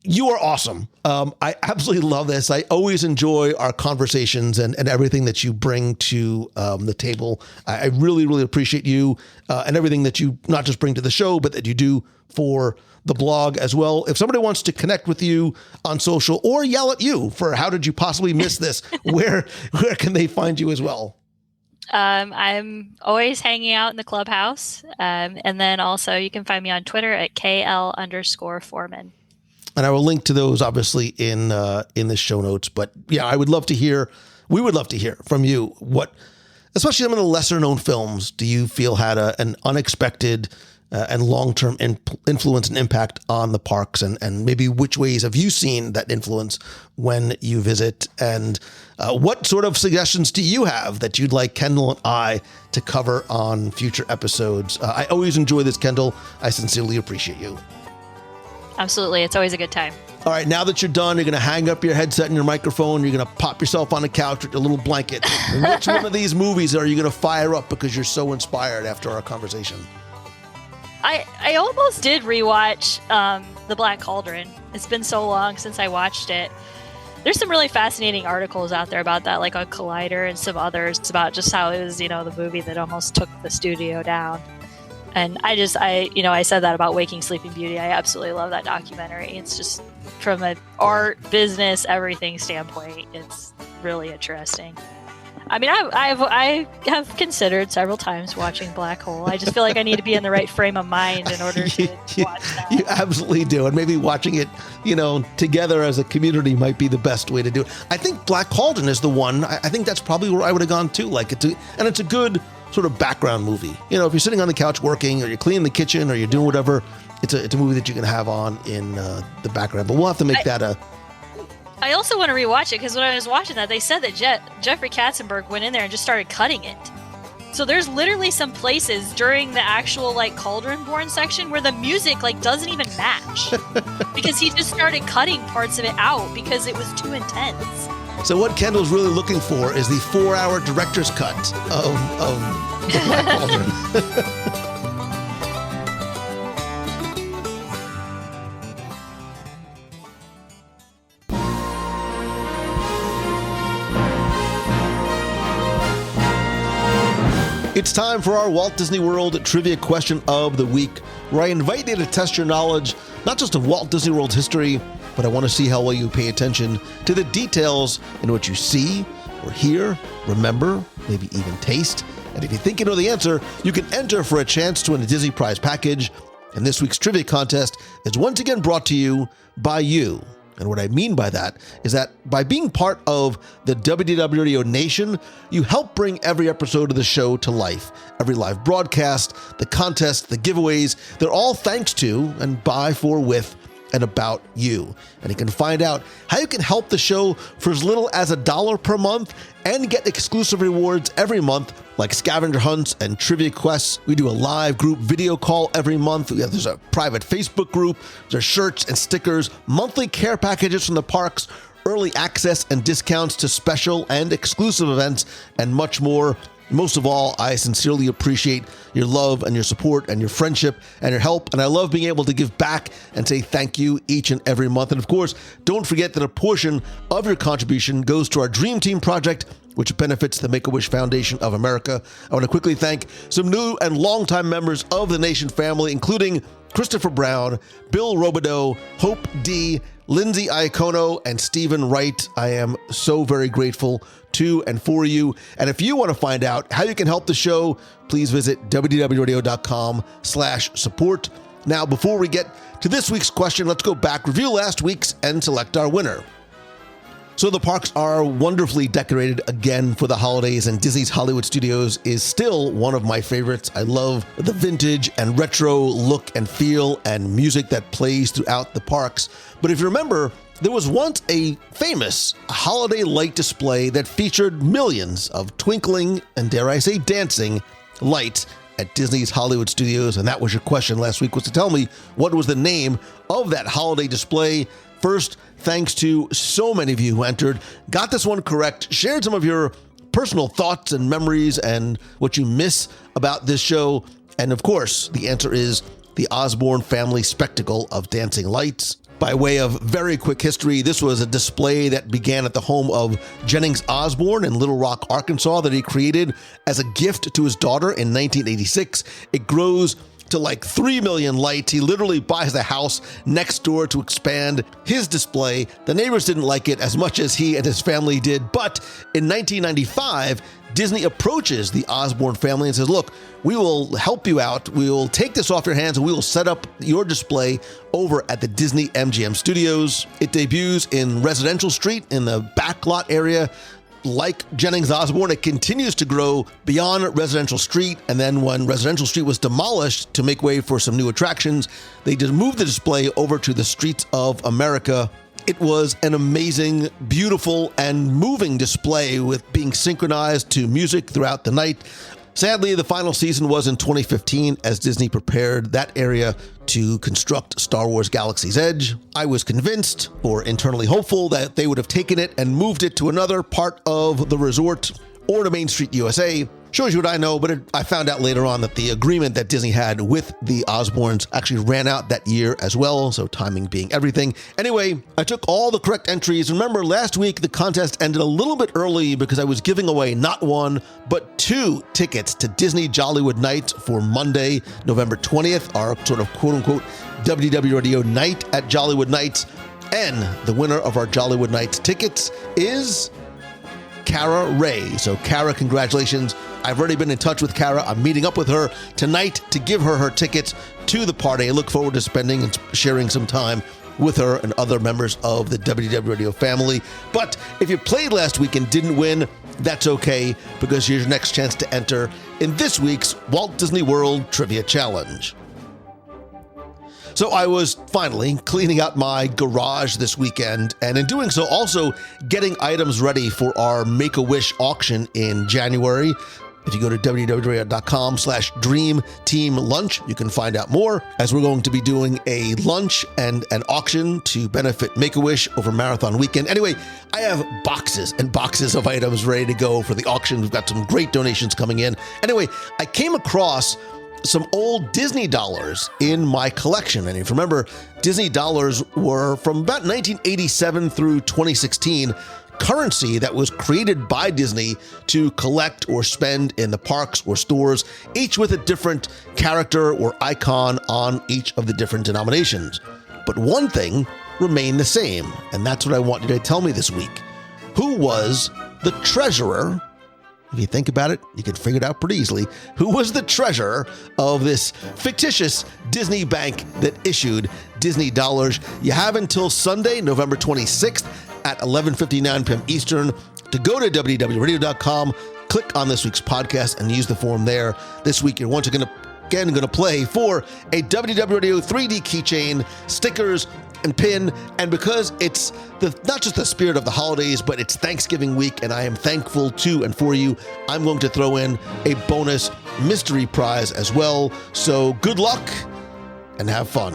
you are awesome. I absolutely love this. I always enjoy our conversations and everything that you bring to the table. I really, really appreciate you and everything that you not just bring to the show, but that you do for the blog as well. If somebody wants to connect with you on social or yell at you for how did you possibly miss this, where can they find you as well? I'm always hanging out in the clubhouse. And then also you can find me on Twitter at KL_Foreman. And I will link to those obviously in the show notes. But yeah, we would love to hear from you. What, especially some of the lesser known films, do you feel had an unexpected and long-term influence and impact on the parks, and maybe which ways have you seen that influence when you visit, and what sort of suggestions do you have that you'd like Kendall and I to cover on future episodes? I always enjoy this, Kendall. I sincerely appreciate you. Absolutely. It's always a good time. All right, now that you're done, you're going to hang up your headset and your microphone. You're going to pop yourself on the couch with a little blanket. And which one of these movies are you going to fire up because you're so inspired after our conversation? I almost did rewatch The Black Cauldron. It's been so long since I watched it. There's some really fascinating articles out there about that, like on Collider and some others, about just how it was, the movie that almost took the studio down. And I said that about Waking Sleeping Beauty. I absolutely love that documentary. It's just from an art, business, everything standpoint, it's really interesting. I mean, I have considered several times watching Black Hole. I just feel like I need to be in the right frame of mind in order to watch that. You absolutely do. And maybe watching it, together as a community might be the best way to do it. I think Black Cauldron is the one. I think that's probably where I would have gone too. And it's a good sort of background movie. If you're sitting on the couch working, or you're cleaning the kitchen, or you're doing whatever, it's a movie that you can have on in the background. But we'll have to make that a... I also want to rewatch it because when I was watching that, they said that Jeffrey Katzenberg went in there and just started cutting it. So there's literally some places during the actual Cauldron Born section where the music doesn't even match because he just started cutting parts of it out because it was too intense. So what Kendall's really looking for is the 4-hour director's cut of the Black Cauldron. It's time for our Walt Disney World Trivia Question of the Week, where I invite you to test your knowledge, not just of Walt Disney World's history, but I want to see how well you pay attention to the details in what you see or hear, remember, maybe even taste. And if you think you know the answer, you can enter for a chance to win a Disney Prize package. And this week's trivia contest is once again brought to you by you. And what I mean by that is that by being part of the WDW Radio Nation, you help bring every episode of the show to life. Every live broadcast, the contests, the giveaways, they're all thanks to and by, for, with, and about you. And you can find out how you can help the show for as little as $1 per month and get exclusive rewards every month, like scavenger hunts and trivia quests. We do a live group video call every month. There's a private Facebook group. There's shirts and stickers, monthly care packages from the parks, early access and discounts to special and exclusive events, and much more. Most of all, I sincerely appreciate your love and your support and your friendship and your help. And I love being able to give back and say thank you each and every month. And of course, don't forget that a portion of your contribution goes to our Dream Team project, which benefits the Make-A-Wish Foundation of America. I want to quickly thank some new and longtime members of the Nation family, including Christopher Brown, Bill Robideau, Hope D., Lindsay Iacono, and Stephen Wright. I am so very grateful to and for you. And if you want to find out how you can help the show, please visit wdwradio.com/support. Now, before we get to this week's question, let's go back, review last week's, and select our winner. So the parks are wonderfully decorated again for the holidays, and Disney's Hollywood Studios is still one of my favorites. I love the vintage and retro look and feel and music that plays throughout the parks. But if you remember, There was once a famous holiday light display that featured millions of twinkling and, dare I say, dancing lights at Disney's Hollywood Studios. And that was your question last week, was to tell me what was the name of that holiday display. First, thanks to so many of you who entered, got this one correct, shared some of your personal thoughts and memories and what you miss about this show. And of course, the answer is the Osborne family spectacle of dancing lights. By way of very quick history, this was a display that began at the home of Jennings Osborne in Little Rock, Arkansas, that he created as a gift to his daughter in 1986. It grows to like 3 million lights. He literally buys a house next door to expand his display. The neighbors didn't like it as much as he and his family did, but in 1995, Disney approaches the Osborne family and says, look, we will help you out. We will take this off your hands and we will set up your display over at the Disney MGM Studios. It debuts in Residential Street in the backlot area. Like Jennings Osborne, it continues to grow beyond Residential Street. And then when Residential Street was demolished to make way for some new attractions, they just moved the display over to the Streets of America. It was an amazing, beautiful, and moving display with being synchronized to music throughout the night. Sadly, the final season was in 2015 as Disney prepared that area to construct Star Wars Galaxy's Edge. I was convinced, or internally hopeful, that they would have taken it and moved it to another part of the resort or to Main Street USA. Shows you what I know, but I found out later on that the agreement that Disney had with the Osbournes actually ran out that year as well, so timing being everything. Anyway, I took all the correct entries. Remember, last week the contest ended a little bit early because I was giving away not one, but 2 tickets to Disney Jollywood Nights for Monday, November 20th, our sort of quote-unquote WDW Radio night at Jollywood Nights. And the winner of our Jollywood Nights tickets is Kara Ray. So Kara, congratulations. I've already been in touch with Kara. I'm meeting up with her tonight to give her her tickets to the party. I look forward to spending and sharing some time with her and other members of the WDW Radio family. But if you played last week and didn't win, that's okay, because here's your next chance to enter in this week's Walt Disney World Trivia Challenge. So I was finally cleaning out my garage this weekend, and in doing so, also getting items ready for our Make-A-Wish auction in January. If you go to www.com/dreamteamlunch, you can find out more, as we're going to be doing a lunch and an auction to benefit Make-A-Wish over Marathon Weekend. Anyway, I have boxes and boxes of items ready to go for the auction. We've got some great donations coming in. Anyway, I came across some old Disney dollars in my collection. And if you remember, Disney dollars were from about 1987 through 2016, currency that was created by Disney to collect or spend in the parks or stores, each with a different character or icon on each of the different denominations. But one thing remained the same, and that's what I want you to tell me this week. Who was the treasurer? If you think about it, you can figure it out pretty easily. Who was the treasurer of this fictitious Disney bank that issued Disney dollars? You have until Sunday, November 26th at 11:59 p.m. Eastern to go to WDWRadio.com, click on this week's podcast, and use the form there. This week, you're once again going to play for a WDW Radio 3D keychain, stickers, and pin. And because it's not just the spirit of the holidays, but it's Thanksgiving week, and I am thankful to and for you, I'm going to throw in a bonus mystery prize as well. So good luck and have fun.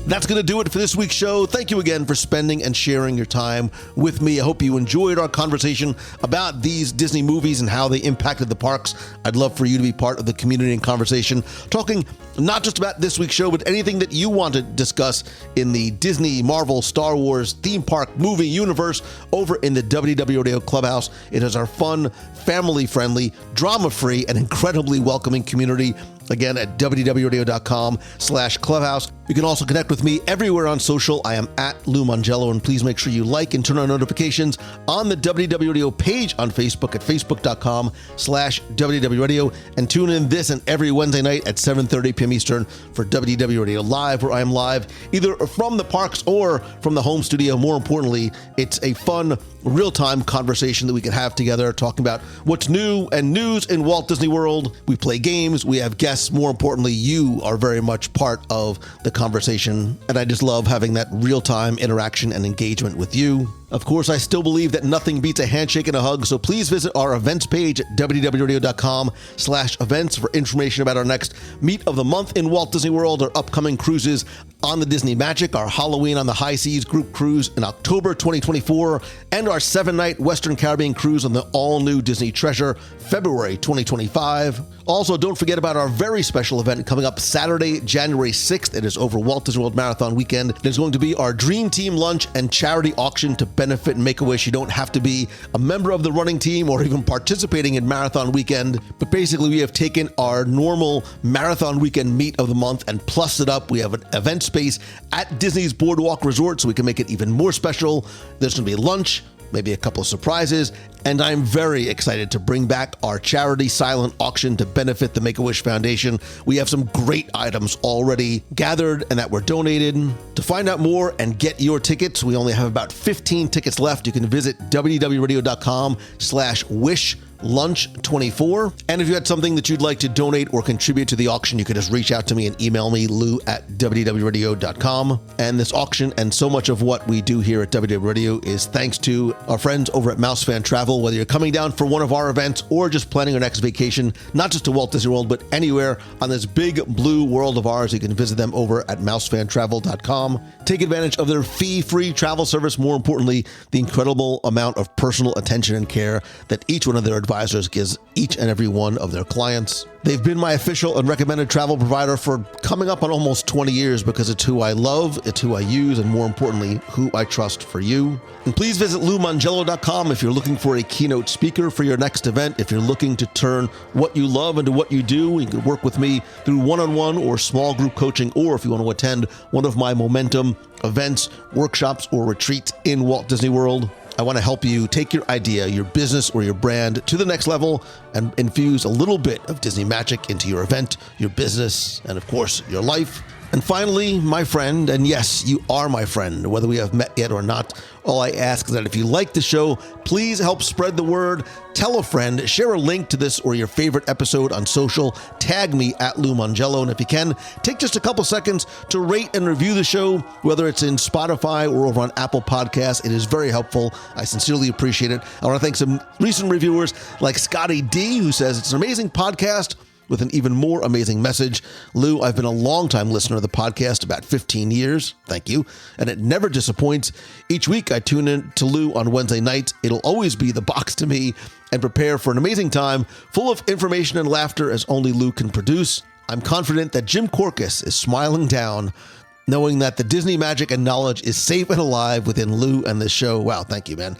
That's going to do it for this week's show. Thank you again for spending and sharing your time with me. I hope you enjoyed our conversation about these Disney movies and how they impacted the parks. I'd love for you to be part of the community and conversation, talking not just about this week's show, but anything that you want to discuss in the Disney, Marvel, Star Wars, theme park, movie universe over in the WDW Radio Clubhouse. It is our fun, family-friendly, drama-free, and incredibly welcoming community. again at wdwradio.com/clubhouse. You can also connect with me everywhere on social. I am at Lou Mongello, and please make sure you like and turn on notifications on the WDW Radio page on Facebook at facebook.com/WDW Radio, and tune in this and every Wednesday night at 7:30 p.m. Eastern for WDW Radio Live, where I am live either from the parks or from the home studio. More importantly, it's a fun, real-time conversation that we can have together, talking about what's new and news in Walt Disney World. We play games, we have guests. More importantly, you are very much part of the conversation, and I just love having that real-time interaction and engagement with you. Of course, I still believe that nothing beats a handshake and a hug, so please visit our events page at wdwradio.com/events for information about our next Meet of the Month in Walt Disney World, our upcoming cruises on the Disney Magic, our Halloween on the High Seas group cruise in October 2024, and our 7-night Western Caribbean cruise on the all-new Disney Treasure, February 2025. Also, don't forget about our very special event coming up Saturday, January 6th. It is over Walt Disney World Marathon Weekend. There's going to be our Dream Team Lunch and charity auction to benefit Make-A-Wish. You don't have to be a member of the running team or even participating in Marathon Weekend, but basically we have taken our normal Marathon Weekend Meet of the Month and plussed it up. We have an event space at Disney's Boardwalk Resort, so we can make it even more special. There's going to be lunch, maybe a couple of surprises, and I'm very excited to bring back our charity silent auction to benefit the Make-A-Wish Foundation. We have some great items already gathered and that were donated. To find out more and get your tickets, we only have about 15 tickets left. You can visit wdwradio.com/wish Lunch 24. And if you had something that you'd like to donate or contribute to the auction, you could just reach out to me and email me, lou@wdwradio.com. And this auction and so much of what we do here at WDW Radio is thanks to our friends over at Mouse Fan Travel. Whether you're coming down for one of our events or just planning your next vacation, not just to Walt Disney World, but anywhere on this big blue world of ours, you can visit them over at mousefantravel.com. Take advantage of their fee-free travel service. More importantly, the incredible amount of personal attention and care that each one of their advisors gives each and every one of their clients. They've been my official and recommended travel provider for coming up on almost 20 years because it's who I love, it's who I use, and more importantly, who I trust for you. And please visit LouMongello.com if you're looking for a keynote speaker for your next event. If you're looking to turn what you love into what you do, you can work with me through one-on-one or small group coaching, or if you want to attend one of my Momentum events, workshops, or retreats in Walt Disney World. I want to help you take your idea, your business, or your brand to the next level and infuse a little bit of Disney magic into your event, your business, and of course, your life. And finally, my friend, and yes, you are my friend, whether we have met yet or not, all I ask is that if you like the show, please help spread the word, tell a friend, share a link to this or your favorite episode on social, tag me at Lou Mongello, and if you can, take just a couple seconds to rate and review the show, whether it's in Spotify or over on Apple Podcasts. It is very helpful. I sincerely appreciate it. I want to thank some recent reviewers like Scotty D, who says it's an amazing podcast with an even more amazing message. Lou, I've been a longtime listener of the podcast, about 15 years. Thank you. And it never disappoints. Each week I tune in to Lou on Wednesday nights. It'll always be the box to me and prepare for an amazing time full of information and laughter as only Lou can produce. I'm confident that Jim Korkis is smiling down, knowing that the Disney magic and knowledge is safe and alive within Lou and this show. Wow, thank you, man.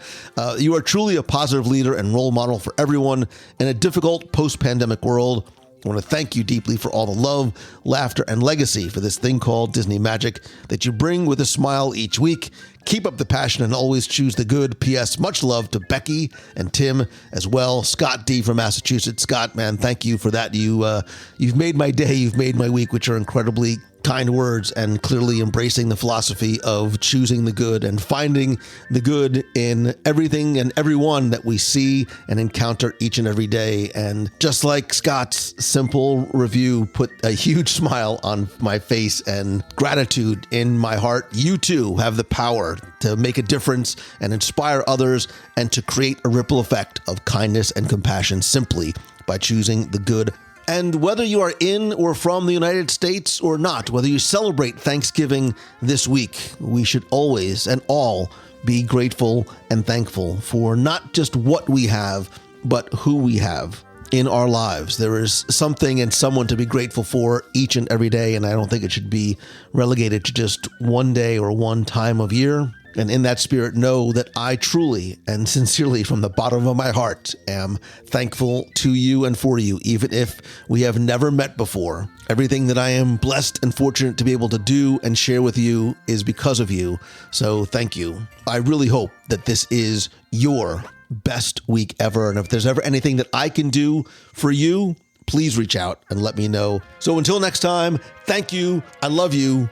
You are truly a positive leader and role model for everyone in a difficult post-pandemic world. I want to thank you deeply for all the love, laughter, and legacy for this thing called Disney Magic that you bring with a smile each week. Keep up the passion and always choose the good. P.S. Much love to Becky and Tim as well. Scott D. from Massachusetts. Scott, man, thank you for that. You've made my day. You've made my week, which are incredibly kind words, and clearly embracing the philosophy of choosing the good and finding the good in everything and everyone that we see and encounter each and every day. And just like Scott's simple review put a huge smile on my face and gratitude in my heart, you too have the power to make a difference and inspire others and to create a ripple effect of kindness and compassion simply by choosing the good. And whether you are in or from the United States or not, whether you celebrate Thanksgiving this week, we should always and all be grateful and thankful for not just what we have, but who we have in our lives. There is something and someone to be grateful for each and every day, and I don't think it should be relegated to just one day or one time of year. And in that spirit, know that I truly and sincerely from the bottom of my heart am thankful to you and for you, even if we have never met before. Everything that I am blessed and fortunate to be able to do and share with you is because of you. So thank you. I really hope that this is your best week ever. And if there's ever anything that I can do for you, please reach out and let me know. So until next time, thank you. I love you.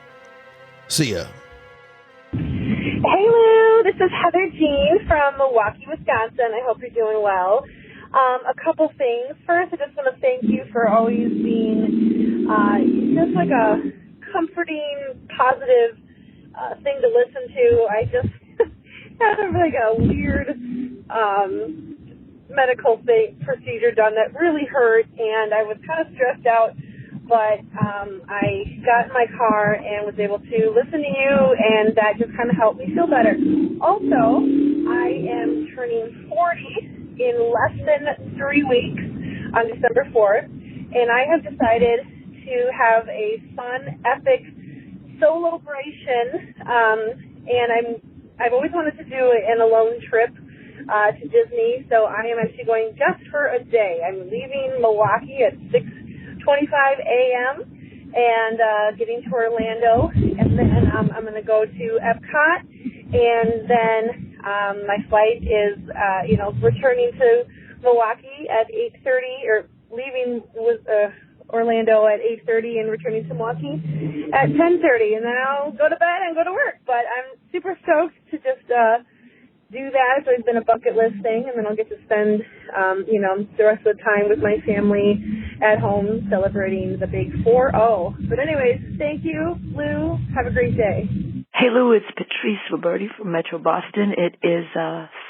See ya. Hey Lou, this is Heather Jean from Milwaukee, Wisconsin. I hope you're doing well. A couple things. First, I just want to thank you for always being just like a comforting, positive thing to listen to. I just had a weird medical procedure done that really hurt, and I was kind of stressed out. But I got in my car and was able to listen to you, and that just kind of helped me feel better. Also, I am turning 40 in less than 3 weeks on December 4th, and I have decided to have a fun, epic celebration, and I've always wanted to do an alone trip to Disney, so I am actually going just for a day. I'm leaving Milwaukee at 6:25 a.m. and getting to Orlando, and then I'm going to go to Epcot, and then my flight is, returning to Milwaukee at 8:30, or leaving with Orlando at 8:30 and returning to Milwaukee at 10:30, and then I'll go to bed and go to work. But I'm super stoked to just do that. So it's been a bucket list thing, and then I'll get to spend, the rest of the time with my family at home celebrating the big 4-0. But anyways, thank you, Lou. Have a great day. Hey, Lou, it's Patrice Roberti from Metro Boston. It is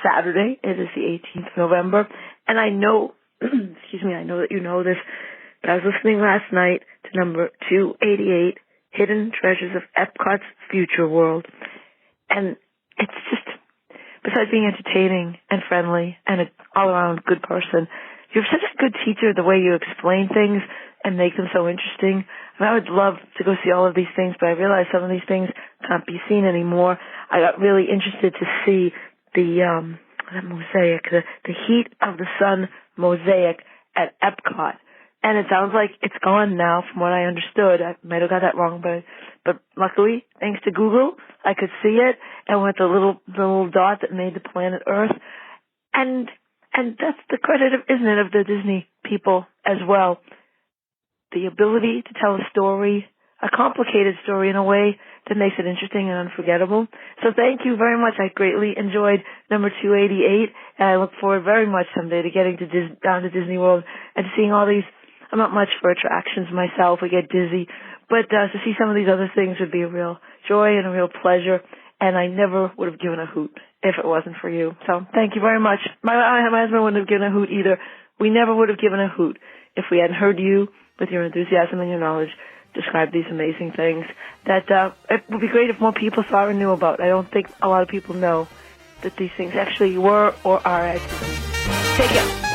Saturday. It is the 18th of November. And I know, I know that you know this, but I was listening last night to number 288, Hidden Treasures of Epcot's Future World. And it's just, besides being entertaining and friendly and an all-around good person, you're such a good teacher, the way you explain things and make them so interesting. I would love to go see all of these things, but I realize some of these things can't be seen anymore. I got really interested to see the mosaic, the Heat of the Sun mosaic at Epcot. And it sounds like it's gone now from what I understood. I might have got that wrong, but luckily, thanks to Google, I could see it, and with the little dot that made the planet Earth. And that's the credit, isn't it, of the Disney people as well. The ability to tell a story, a complicated story in a way that makes it interesting and unforgettable. So thank you very much. I greatly enjoyed number 288, and I look forward very much someday to getting down to Disney World and seeing all these. I'm not much for attractions myself. I get dizzy. But to see some of these other things would be a real joy and a real pleasure, and I never would have given a hoot if it wasn't for you. So thank you very much. My husband wouldn't have given a hoot either. We never would have given a hoot if we hadn't heard you, with your enthusiasm and your knowledge, describe these amazing things that it would be great if more people saw and knew about. I don't think a lot of people know that these things actually were or are at Disney. Take care.